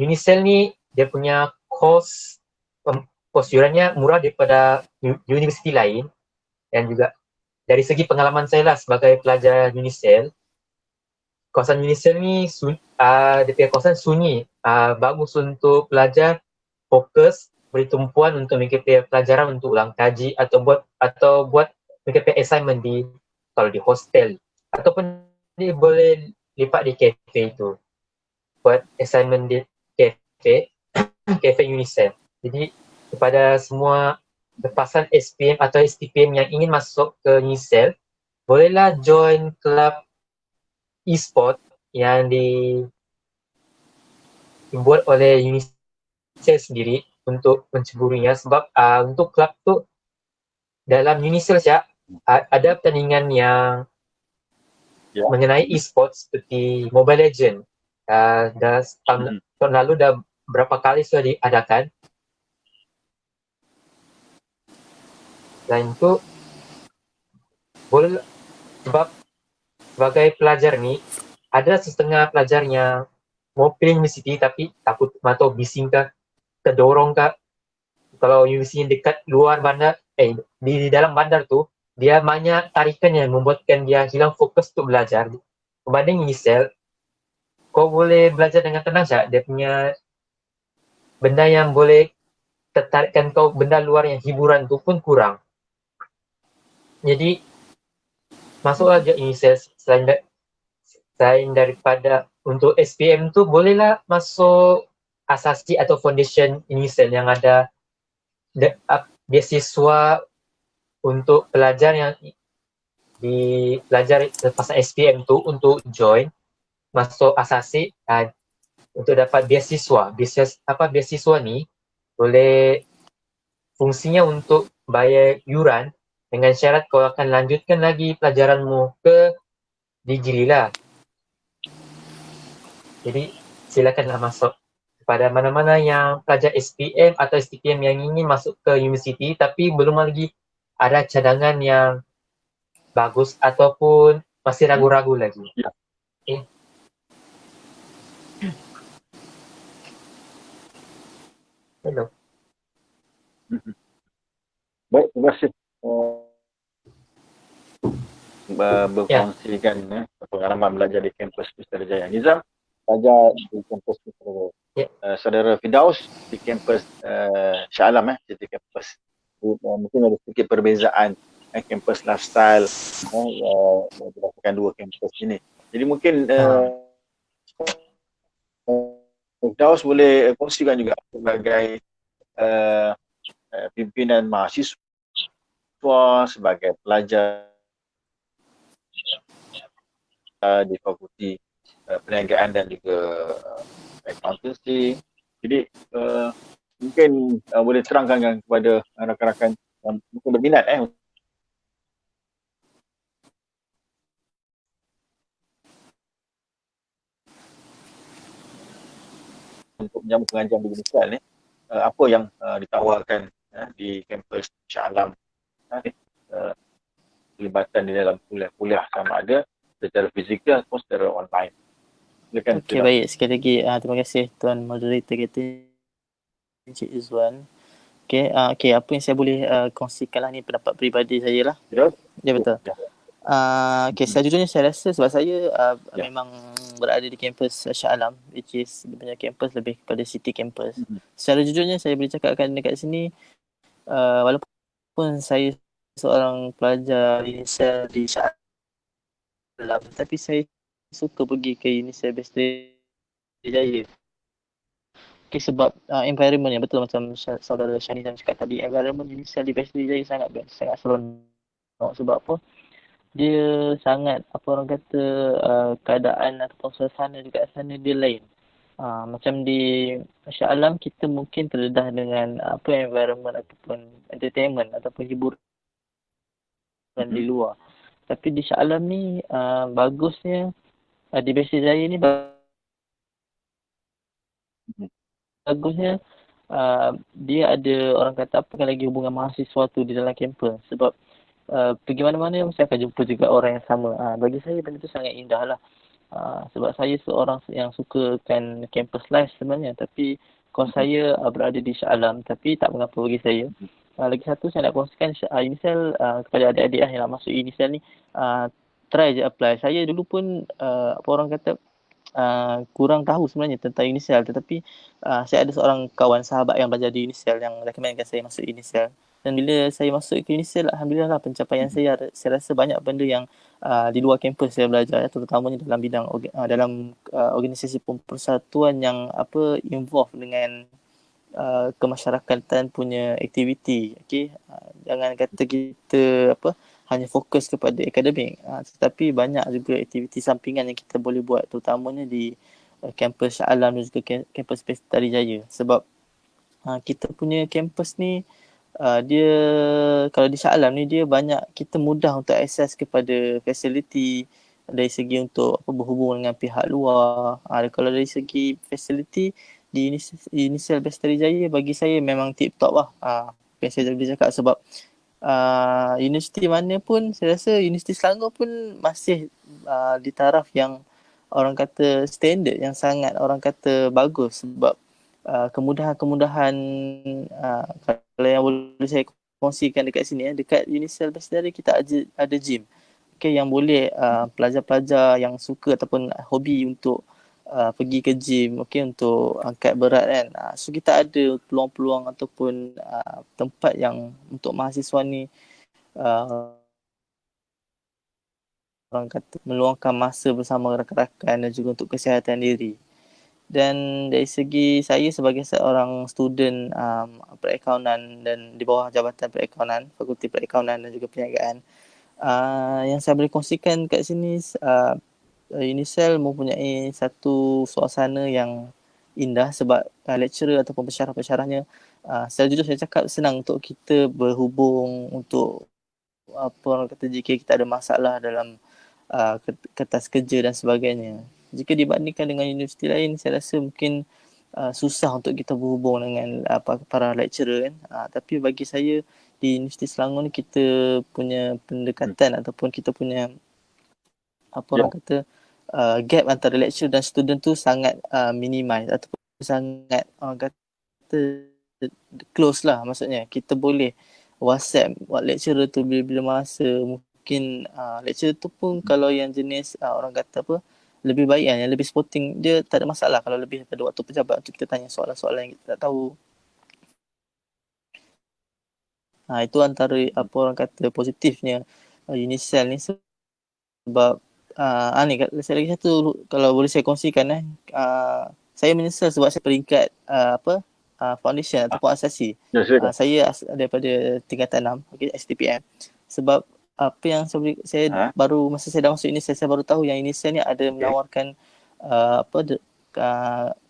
UNICEF ni dia punya kos yurannya murah daripada universiti lain, dan juga dari segi pengalaman saya lah sebagai pelajar UNICEF, kawasan UNICEF ni dia punya kawasan sunyi, bagus untuk pelajar fokus, beri tumpuan untuk mengikuti pelajaran untuk ulang kaji atau buat mengikuti assignment kalau di hostel, ataupun dia boleh lipat di kafe itu buat assignment di kafe UNICEF. Jadi kepada semua lepasan SPM atau STPM yang ingin masuk ke UNICEF, bolehlah join kelab e-sport yang dibuat oleh UNICEF sendiri untuk menceburinya, sebab untuk kelab tu dalam UNICEF ada pertandingan yang mengenai e-sport seperti Mobile Legends. Tahun lalu dah berapa kali sudah diadakan. Selain itu, boleh sebab sebagai pelajar ni, ada setengah pelajar yang mau pilih universiti tapi takut atau bising ke, terdorong ke. Kalau universiti dekat luar bandar, di dalam bandar tu, dia banyak tarikan yang membuatkan dia hilang fokus untuk belajar. Berbanding UNICEF, kau boleh belajar dengan tenang saja. Dia punya benda yang boleh tertarikkan kau, benda luar yang hiburan tu pun kurang. Jadi masuklah je UNICEF. Selain daripada untuk SPM tu, bolehlah masuk asasi atau foundation UNICEF yang ada beasiswa untuk pelajar yang pelajar lepas SPM tu untuk join masuk asasi, untuk dapat beasiswa ni boleh fungsinya untuk bayar yuran dengan syarat kau akan lanjutkan lagi pelajaranmu ke degree lah. Jadi silakanlah masuk kepada mana-mana yang pelajar SPM atau STPM yang ingin masuk ke universiti tapi belum lagi ada cadangan yang bagus ataupun masih ragu-ragu lagi. Ya. Okay. Hello. Baik, terima kasih berkongsikan pengalaman belajar di kampus Putrajaya. Nizam belajar di kampus Putrajaya. Saudara Firdaus di kampus Shah Alam, di kampus. Mungkin ada sedikit perbezaan kampus lifestyle berdasarkan dua kampus ini. Jadi mungkin Firdaus boleh kongsikan juga sebagai pimpinan mahasiswa, sebagai pelajar di Fakulti Perniagaan dan juga Accountancy. Jadi mungkin boleh terangkan kepada rakan-rakan yang mungkin berminat untuk menyambung pengajian di Unisal ni, apa yang ditawarkan di kampus Shah Alam, pelibatan di dalam kuliah sama ada secara fizikal ataupun secara online. Silakan. Okey, baik. Sekali lagi terima kasih Tuan Moderator kita, Encik Izwan. Okey, apa yang saya boleh kongsikan lah ni pendapat peribadi saya lah. Ya, betul. Okey, sejujurnya saya rasa sebab saya memang berada di kampus Shah Alam, which is dia punya kampus lebih kepada city campus. Secara jujurnya saya boleh cakapkan dekat sini, walaupun saya seorang pelajar inisial di Shah Alam, tapi saya suka pergi ke Unisel Besteri Jaya. Okay, sebab environment yang betul macam saudara Shanizam cakap tadi, environment Unisel di Besteri Jaya sangat seronok. Sebab apa? Dia sangat, apa orang kata, keadaan ataupun suasana dekat sana dia lain. Macam di Shah Alam, kita mungkin terdedah dengan environment ataupun entertainment ataupun hiburan di luar. Tapi di Shah Alam ni bagusnya di Besteri Jaya ni bagusnya dia ada orang kata apa kan lagi hubungan mahasiswa tu di dalam kampus. Sebab pergi mana-mana mesti akan jumpa juga orang yang sama. Bagi saya benda tu sangat indah lah. Sebab saya seorang yang sukakan campus life sebenarnya. Tapi kalau saya berada di Shah Alam, tapi tak mengapa bagi saya. Lagi satu saya nak kongsikan Unisel kepada adik-adik yang nak masuk Unisel ni, try je apply. Saya dulu pun apa orang kata kurang tahu sebenarnya tentang Unisel, tetapi saya ada seorang kawan sahabat yang belajar di Unisel yang recommendkan saya masuk Unisel. Dan bila saya masuk ke Unisel, alhamdulillah lah pencapaian saya rasa banyak benda yang di luar kampus saya belajar, terutamanya dalam bidang organisasi persatuan yang involve dengan kemasyarakatan punya aktiviti. Okey, jangan kata kita hanya fokus kepada akademik, tetapi banyak juga aktiviti sampingan yang kita boleh buat, terutamanya di kampus Shah Alam dan juga kampus Besteri Jaya. Sebab kita punya kampus ni dia, kalau di Shah Alam ni, dia banyak, kita mudah untuk akses kepada fasiliti dari segi untuk berhubung dengan pihak luar. Kalau dari segi fasiliti di Unisel Besteri Jaya, bagi saya memang tip top lah. Yang saya boleh cakap, sebab universiti mana pun, saya rasa Universiti Selangor pun masih di taraf yang orang kata standard, yang sangat orang kata bagus. Sebab kemudahan-kemudahan, kalau yang boleh saya kongsikan dekat sini, dekat Unisel Besteri kita ada gym. Okay, yang boleh pelajar-pelajar yang suka ataupun hobi untuk pergi ke gym, untuk angkat berat kan. So kita ada peluang-peluang ataupun tempat yang untuk mahasiswa ni orang kata meluangkan masa bersama rakan-rakan dan juga untuk kesihatan diri. Dan dari segi saya sebagai seorang student perakaunan dan di bawah jabatan perakaunan, Fakulti Perakaunan dan juga Perniagaan, yang saya boleh kongsikan kat sini, UNISEL mempunyai satu suasana yang indah sebab lecturer ataupun pensyarah-pensyarahnya, secara jujur saya cakap senang untuk kita berhubung, untuk apa orang kata jika kita ada masalah dalam kertas kerja dan sebagainya. Jika dibandingkan dengan universiti lain, saya rasa mungkin susah untuk kita berhubung dengan para lecturer kan. Tapi bagi saya di Universiti Selangor ni kita punya pendekatan ataupun kita punya orang kata gap antara lecturer dan student tu sangat minimize ataupun sangat orang kata close lah. Maksudnya kita boleh WhatsApp lecturer tu bila-bila masa. Mungkin lecturer tu pun kalau yang jenis orang kata apa, lebih baik kan, yang lebih sporting, dia tak ada masalah kalau lebih daripada waktu pejabat untuk kita tanya soalan-soalan yang kita tak tahu. Itu antara apa orang kata positifnya UNISEL ni. Sebab ni saya lagi satu kalau boleh saya kongsikan saya menyesal sebab saya peringkat foundation ataupun asasi. Saya daripada tingkatan 6, okay, STPM. Sebab apa yang saya baru masa saya dah masuk ini saya baru tahu yang UNISEL ni ada menawarkan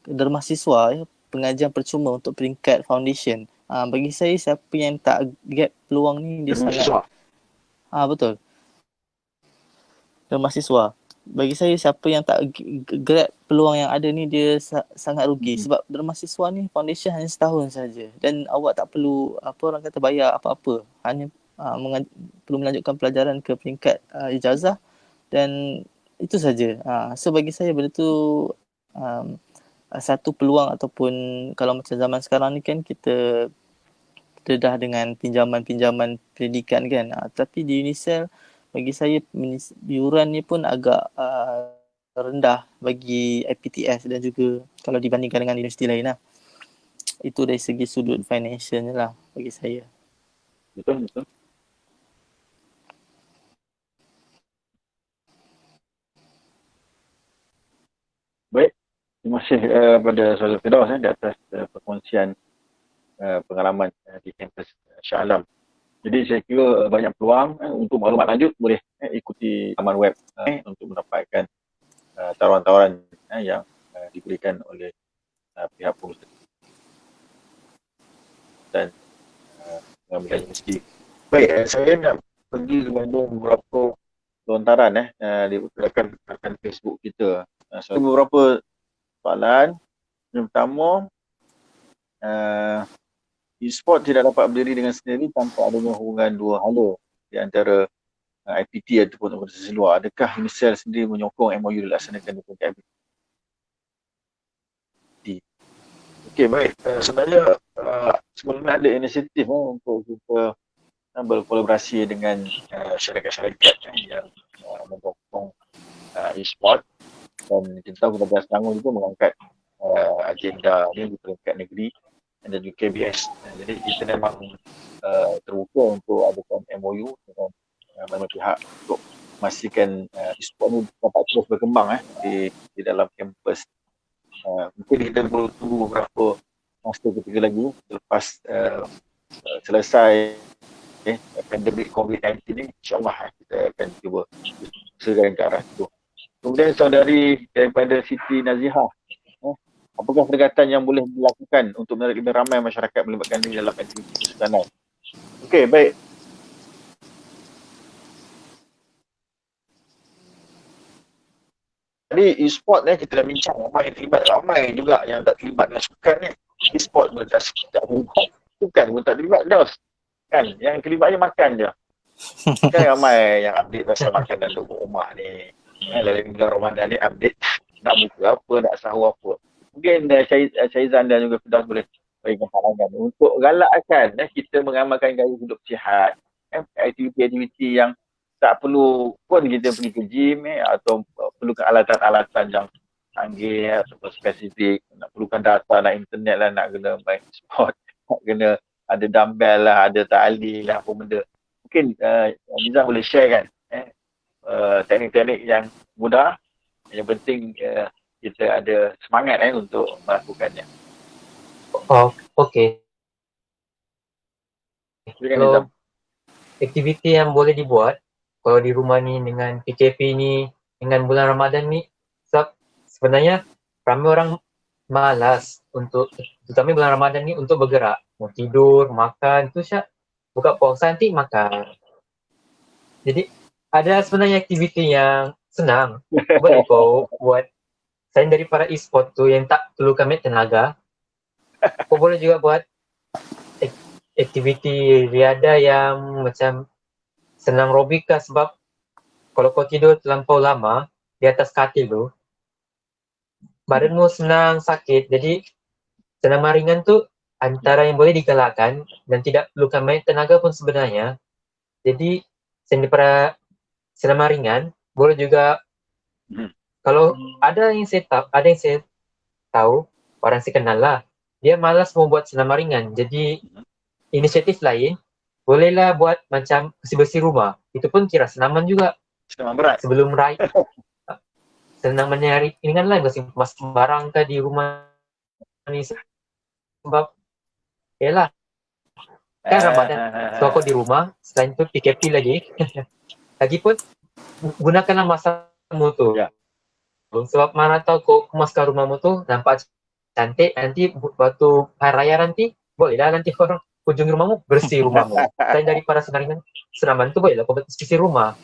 derma siswa pengajian percuma untuk peringkat foundation. Bagi saya siapa yang tak get peluang ni dia sangat betul. Derma siswa. Bagi saya siapa yang tak grab peluang yang ada ni dia sangat rugi sebab derma siswa ni foundation hanya setahun saja dan awak tak perlu orang kata bayar apa-apa. Hanya perlu melanjutkan pelajaran ke peringkat ijazah dan itu saja. So bagi saya benda tu satu peluang ataupun kalau macam zaman sekarang ni kan kita dah dengan pinjaman-pinjaman pendidikan kan. Tapi di UNISEL bagi saya iuran ni pun agak rendah bagi IPTS dan juga kalau dibandingkan dengan universiti lain lah. Itu dari segi sudut financial lah bagi saya. Betul. Baik, terima kasih kepada Saudara Firdaus di atas perkongsian pengalaman di kampus Shah Alam. Jadi saya kira banyak peluang untuk maklumat lanjut boleh ikuti laman web untuk mendapatkan tawaran-tawaran yang diberikan oleh pihak pengusaha dan pengambilan universiti. Baik, saya nak pergi kepada beberapa lontaran di rakan Facebook kita. So, beberapa soalan. Yang pertama, e-sport tidak dapat berdiri dengan sendiri tanpa adanya hubungan dua hala di antara IPT ataupun organisasi luar. Adakah UNISEL sendiri menyokong MOU dilaksanakan di peringkat IPT? Okey, baik. Sebenarnya sebelumnya ada inisiatif untuk kita berkolaborasi dengan syarikat-syarikat yang mendukung e-sport. Dan kita tahu Kementerian Selangor juga mengangkat agenda ni di peringkat negeri dan juga KBS. Jadi kita memang terbuka untuk adakan MOU dengan banyak pihak untuk memastikan e-sport ni dapat terus berkembang di dalam kampus. Mungkin kita perlu tunggu beberapa masa ketiga lagi selepas selesai pandemik COVID-19 ni, insyaAllah kita akan cuba usahakan ke arah itu. Kemudian saudari daripada Siti Nazihah, apakah pendekatan yang boleh dilakukan untuk menarik lebih ramai masyarakat melibatkan diri dalam aktiviti kesukanan? Okey, baik. Jadi e-sport ni kita dah bincang ramai yang terlibat, ramai juga yang tak terlibat dengan sukan ni. E-sport pun tak terlibat, sukan pun tak terlibat dah. Kan, yang terlibatnya makan je. Kan ramai yang update pasal makanan duduk rumah ni. Dalam bulan Ramadan ni update nak buka apa, nak sahur apa. Mungkin Syaizan dan juga Firdaus boleh berikan pandangan untuk galakkan kita mengamalkan gaya hidup sihat, aktiviti-aktiviti yang tak perlu pun kita pergi ke gym atau perlukan alatan-alatan yang canggih atau spesifik, nak perlukan data, nak internet lah, nak kena main sport, nak kena ada dumbbell lah, ada tali lah, apa benda. Mungkin Nizam boleh share kan teknik-teknik yang mudah, yang penting kita ada semangat untuk melakukannya. Oh, okey. Silakan Kalau Nizam. aktiviti yang boleh dibuat kalau di rumah ni dengan PKP ni, dengan bulan Ramadan ni, sebab sebenarnya ramai orang malas untuk, terutama bulan Ramadan ni, untuk bergerak. Mau tidur, makan, tu Syak. Buka puasa nanti makan. Jadi ada sebenarnya aktiviti yang senang. Boleh kau buat. Selain daripada e-sport tu yang tak perlukan banyak tenaga, kau boleh juga buat aktiviti riada yang macam senang robika, sebab kalau kau tidur terlampau lama di atas katil tu, badanmu senang sakit. Jadi senaman ringan tu antara yang boleh digalakkan dan tidak perlukan banyak tenaga pun sebenarnya. Jadi selain daripada senaman ringan, boleh juga, kalau ada yang saya tahu, orang saya kenal lah, dia malas mau buat senaman ringan. Jadi inisiatif lain, bolehlah buat macam bersih-bersih rumah. Itu pun kira senaman juga. Senaman berat. Sebelum raya, senamannya ringan lah, bersih barang ke di rumah ni. Sebab yalah, kan Ramadan, so aku di rumah, selain tu PKP lagi. Lagipun gunakanlah masamu tu. Ya. Sebab mana tahu kau kemaskan rumahmu tu nampak cantik, nanti waktu hari raya nanti, bolehlah nanti orang kunjungi rumahmu, bersih rumahmu. Selain daripada senaman tu, bolehlah kau bersih rumah.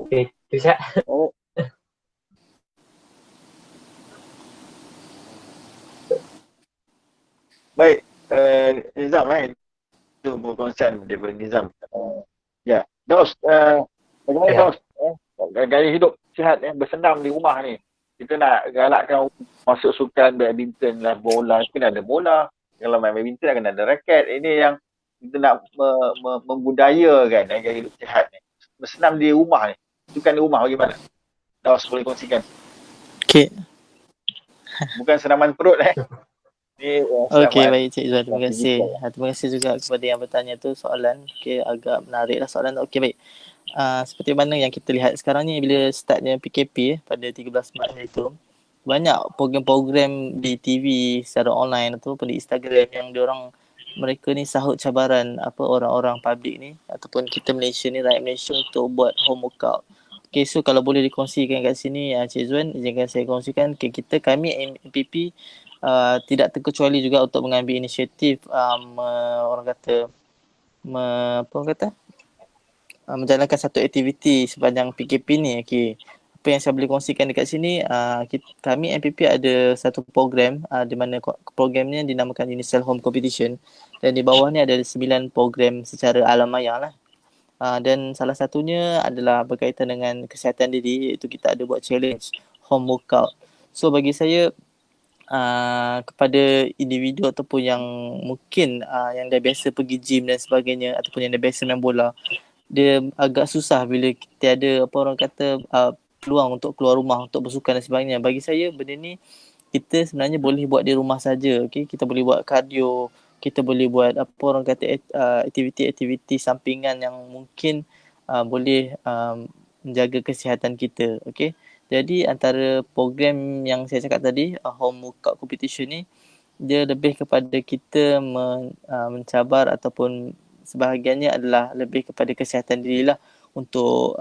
Okay, itu Syak. Baik, Nizam itu berkonsen daripada Nizam. Ya, Dos, bagaimana Ya. Dos? Gaya hidup sihat bersenam di rumah ni. Kita nak galakkan masuk sukan badminton lah, bola. Kena ada bola. Kalau main badminton kena ada raket. Ini yang kita nak membudayakan gaya hidup sihat ni. Bersenam di rumah ni. Sukan di rumah bagaimana? Dos boleh kongsikan. Okay. Bukan senaman perut Ni, Okey, baik Cik Izwan. Terima kasih. Terima kasih juga kepada yang bertanya tu soalan. Okey, agak menarik lah soalan. Okey, baik. Seperti mana yang kita lihat sekarang ni, bila startnya PKP pada 13 Mac itu, banyak program-program di TV secara online ataupun di Instagram yang mereka ni sahut cabaran orang-orang public ni ataupun kita Malaysia ni, rakyat Malaysia, untuk buat home workout. Okay, so kalau boleh dikongsikan kat sini, Cik Zuan, izinkan saya kongsikan. Okay, kami MPP tidak terkecuali juga untuk mengambil inisiatif menjalankan satu aktiviti sepanjang PKP ni. Okay. Apa yang saya boleh kongsikan dekat sini, kami MPP ada satu program di mana programnya dinamakan Unicell Home Competition, dan di bawah ni ada 9 program secara alam maya lah. Dan salah satunya adalah berkaitan dengan kesihatan diri, iaitu kita ada buat challenge home workout. So bagi saya, kepada individu ataupun yang mungkin yang dah biasa pergi gym dan sebagainya, ataupun yang dah biasa main bola, dia agak susah bila tiada peluang untuk keluar rumah untuk bersukan dan sebagainya. Bagi saya, benda ni kita sebenarnya boleh buat di rumah saja. Okay? Kita boleh buat cardio, kita boleh buat aktiviti-aktiviti sampingan yang mungkin boleh menjaga kesihatan kita. Okay? Jadi antara program yang saya cakap tadi, home workout competition ni, dia lebih kepada kita mencabar ataupun sebahagiannya adalah lebih kepada kesihatan diri lah, untuk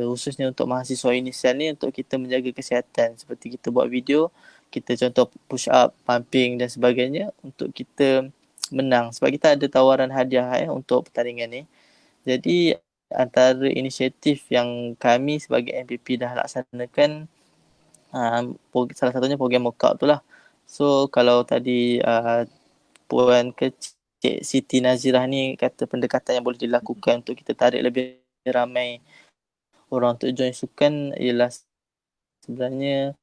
khususnya untuk mahasiswa inisial ni, untuk kita menjaga kesihatan. Seperti kita buat video, kita contoh push up, pumping dan sebagainya untuk kita menang, sebab kita ada tawaran hadiah untuk pertandingan ni. Jadi antara inisiatif yang kami sebagai MPP dah laksanakan, salah satunya program workout tu lah. So kalau tadi Puan Cik Siti Nazirah ni kata pendekatan yang boleh dilakukan untuk kita tarik lebih ramai orang untuk join sukan, ialah sebenarnya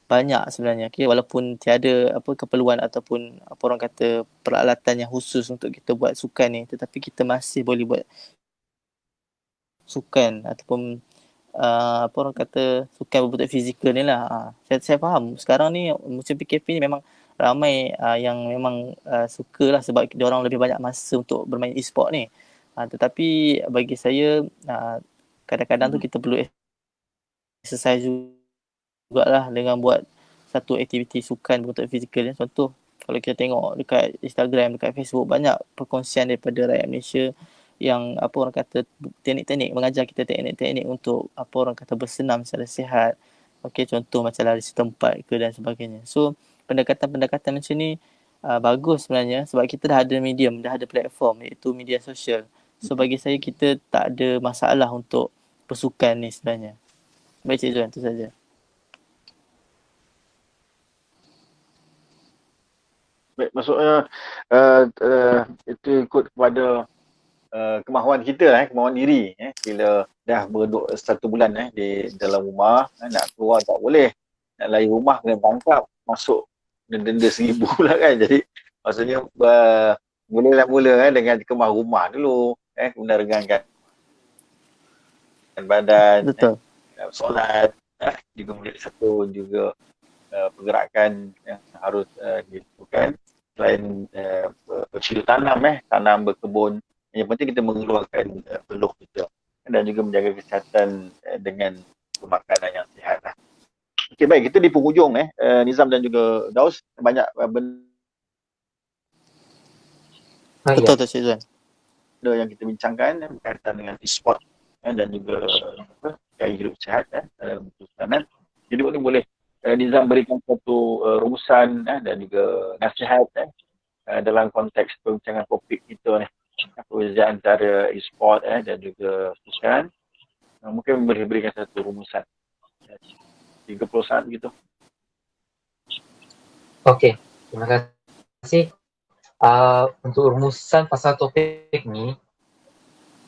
banyak sebenarnya. Okay? Walaupun tiada keperluan ataupun peralatan yang khusus untuk kita buat sukan ni, tetapi kita masih boleh buat sukan ataupun sukan berbentuk fizikal ni lah. Saya faham sekarang ni musim PKP ni memang ramai yang memang suka lah, sebab dia orang lebih banyak masa untuk bermain e-sport ni. Tetapi bagi saya kadang-kadang tu kita perlu exercise jugalah dengan buat satu aktiviti sukan berbentuk fizikal. Contoh, kalau kita tengok dekat Instagram, dekat Facebook, banyak perkongsian daripada rakyat Malaysia yang apa orang kata teknik-teknik, mengajar kita teknik-teknik untuk apa orang kata bersenam secara sihat. Okey, contoh macam lari setempat ke dan sebagainya. So, pendekatan-pendekatan macam ni bagus sebenarnya sebab kita dah ada medium, dah ada platform iaitu media sosial. So, bagi saya kita tak ada masalah untuk bersukan ni sebenarnya. Baik Cik Zuan, itu saja. Baik, maksudnya itu ikut kepada kemahuan kita, kemahuan diri. Bila dah berduduk 1 bulan di dalam rumah, nak keluar tak boleh. Nak lari rumah kena tangkap, masuk denda 1,000 lah kan. Jadi maksudnya mula-mula dengan kemah rumah dulu, kemudian regangkan badan, Betul. solat, juga menjadi satu juga pergerakan yang harus dilakukan. Selain bercuduk tanam, berkebun, yang penting kita mengeluarkan peluh kita dan juga menjaga kesihatan dengan pemakanan yang sihat lah. Okey, baik, kita di penghujung Nizam dan juga Daus, banyak benda Betul tu Cik Zuan. yang kita bincangkan berkaitan dengan e-sport dan juga gaya hidup sihat dalam kesusanan. Jadi boleh Nizam berikan satu rumusan dan juga nasihat dalam konteks perbincangan topik kita ni, perbezaan antara e-sport dan juga sukan. Mungkin boleh berikan satu rumusan 30 saat gitu. Okey, terima kasih. Untuk rumusan pasal topik ni,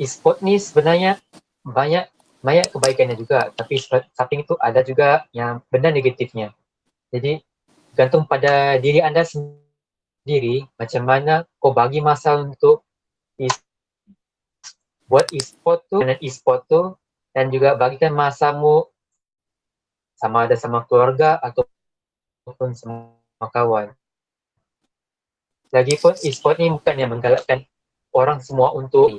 e-sport ni sebenarnya banyak kebaikannya juga, tapi samping itu ada juga yang benda negatifnya. Jadi gantung pada diri anda sendiri macam mana kau bagi masa untuk buat e-sport tu dan e-sport tu, dan juga bagikan masamu sama ada sama keluarga ataupun sama kawan. Lagipun e-sport ni bukan yang menggalakkan orang semua untuk,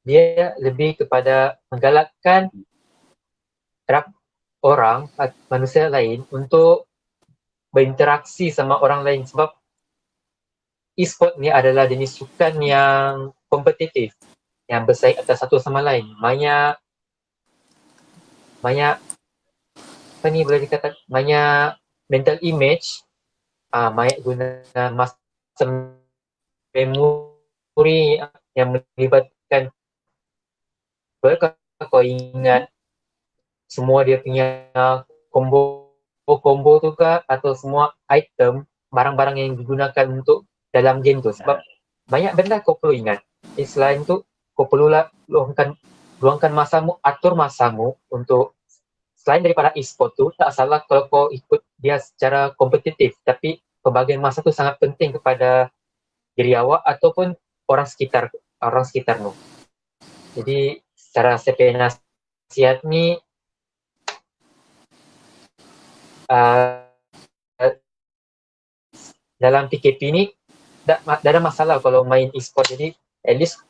dia lebih kepada menggalakkan orang, manusia lain untuk berinteraksi sama orang lain, sebab e-sport ni adalah jenis sukan yang kompetitif, yang bersaing atas satu sama lain. Banyak apa ni boleh dikatakan, banyak mental image, banyak guna macam memori yang melibatkan, boleh kau ingat semua dia punya combo tu ke, atau semua item, barang-barang yang digunakan untuk dalam game tu, sebab banyak benda kau perlu ingat. Selain tu, kau perlulah luangkan masamu, atur masamu untuk, selain daripada e-sport tu, tak salah kalau kau ikut dia secara kompetitif, tapi pembagian masa tu sangat penting kepada diri awak ataupun orang sekitarmu. Jadi secara saya nasihat ni, dalam PKP ni tak ada masalah kalau main e-sport. Jadi at least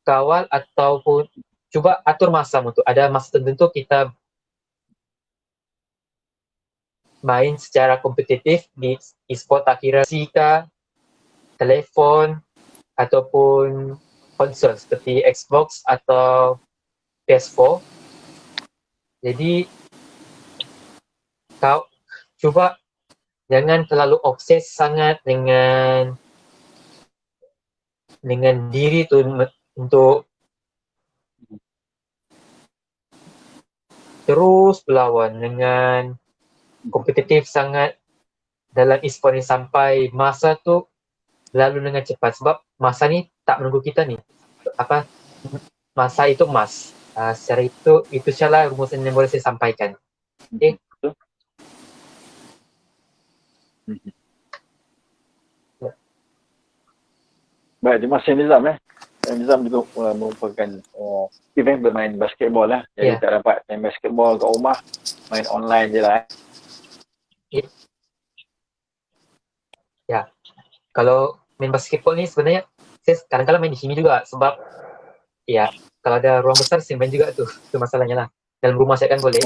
kawal ataupun cuba atur masa untuk ada masa tertentu kita main secara kompetitif di e-sport, tak kira sika, telefon ataupun konsol seperti Xbox atau PS4. Jadi kau cuba jangan terlalu obses sangat dengan diri tu untuk terus berlawan dengan kompetitif sangat dalam e-sport ni sampai masa tu berlalu dengan cepat, sebab masa ni tak menunggu kita ni. Masa itu emas. Secara itu salah rumusan yang boleh saya sampaikan. Okay. Baik, terima kasih Nizam. Nizam juga merupakan event bermain basketball lah. Jadi tak dapat main basketball kat rumah, main online je lah. Kalau main basketball ni sebenarnya saya kadang-kadang main di sini juga, sebab Ya, kalau ada ruang besar simpan juga tuh. Itu masalahnya lah. Dalam rumah saya kan boleh.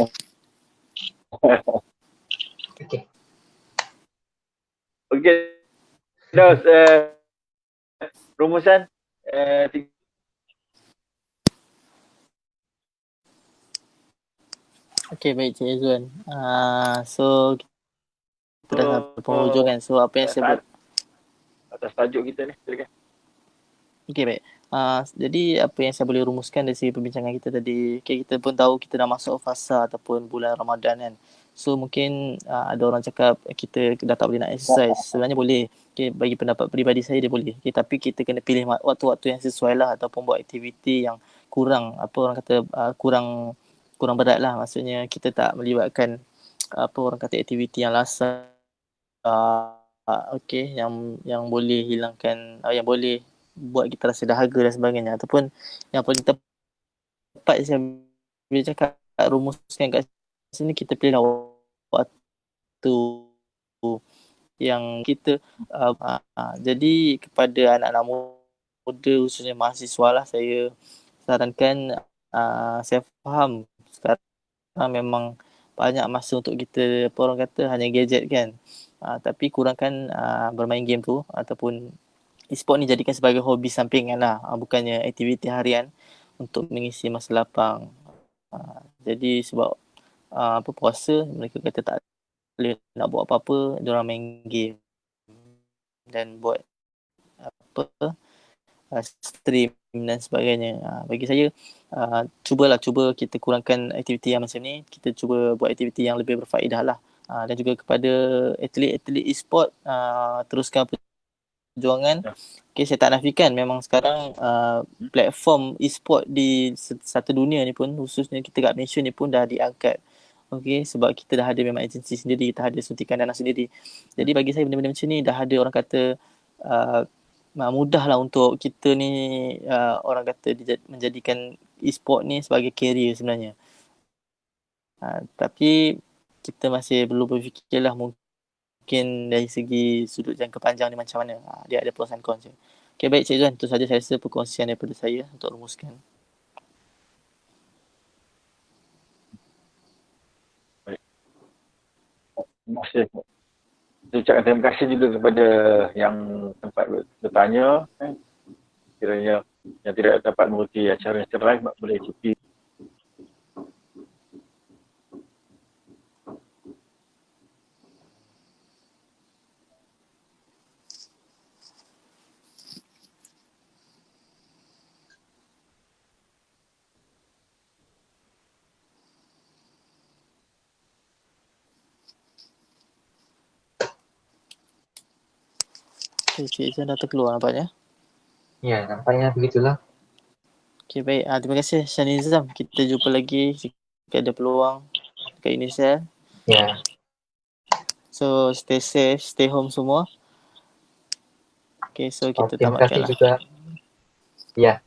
Oke. Okey. Terus rumusan tiga. Okay, baik Cik Izzuan. So kita dah sampai penghujung kan. So apa yang saya saat atas tajuk kita ni, silakan. Okay, baik. Jadi apa yang saya boleh rumuskan dari segi perbincangan kita tadi, okay, kita pun tahu kita dah masuk fasa ataupun bulan Ramadan kan. So mungkin ada orang cakap kita dah tak boleh nak exercise. Sebenarnya boleh. Okay, bagi pendapat peribadi saya dia boleh. Okay, tapi kita kena pilih waktu-waktu yang sesuai lah ataupun buat aktiviti yang kurang, apa orang kata kurang berat lah. Maksudnya kita tak melibatkan apa orang kata aktiviti yang lasar. Okay, yang boleh hilangkan, yang boleh buat kita rasa dahaga dan sebagainya, ataupun yang paling tepat saya boleh cakap rumuskan kat sini, kita pilih waktu yang kita jadi kepada anak-anak muda khususnya mahasiswa lah, saya sarankan, saya faham sekarang memang banyak masa untuk kita apa orang kata hanya gadget kan, tapi kurangkan bermain game tu ataupun e-sport ni jadikan sebagai hobi sampingan lah, bukannya aktiviti harian untuk mengisi masa lapang. Jadi sebab apa puasa mereka kata tak boleh nak buat apa-apa, diorang main game dan buat apa stream dan sebagainya. Bagi saya cuba kita kurangkan aktiviti yang macam ni, kita cuba buat aktiviti yang lebih berfaedah lah. Dan juga kepada atlet-atlet e-sport, teruskan perjuangan. Okay, saya tak nafikan memang sekarang platform e-sport di satu dunia ni pun, khususnya kita kat Malaysia ni pun dah diangkat. Okay, sebab kita dah ada memang agensi sendiri, dah ada suntikan dana sendiri. Jadi bagi saya benda-benda macam ni dah ada orang kata mudah lah untuk kita ni orang kata menjadikan e-sport ni sebagai career sebenarnya. Tapi kita masih perlu berfikirlah mungkin dari segi sudut jangka panjang ni macam mana. Dia ada pros dan cons je. Okay, baik Cik Izzuan, itu saja saya rasa perkongsian daripada saya untuk rumuskan. Terima kasih. Saya ucapkan terima kasih juga kepada yang sempat bertanya. Kiranya yang tidak dapat mengikuti acara yang live boleh ikuti. Okay, Cik Izzuan dah terkeluar nampaknya. Ya, nampaknya begitulah. Okay, baik. Terima kasih Shanizam. Kita jumpa lagi jika ada peluang dekat Indonesia. Ya. So, stay safe, stay home semua. Okay, so kita Terima kasih tamatkan lah. juga. Ya.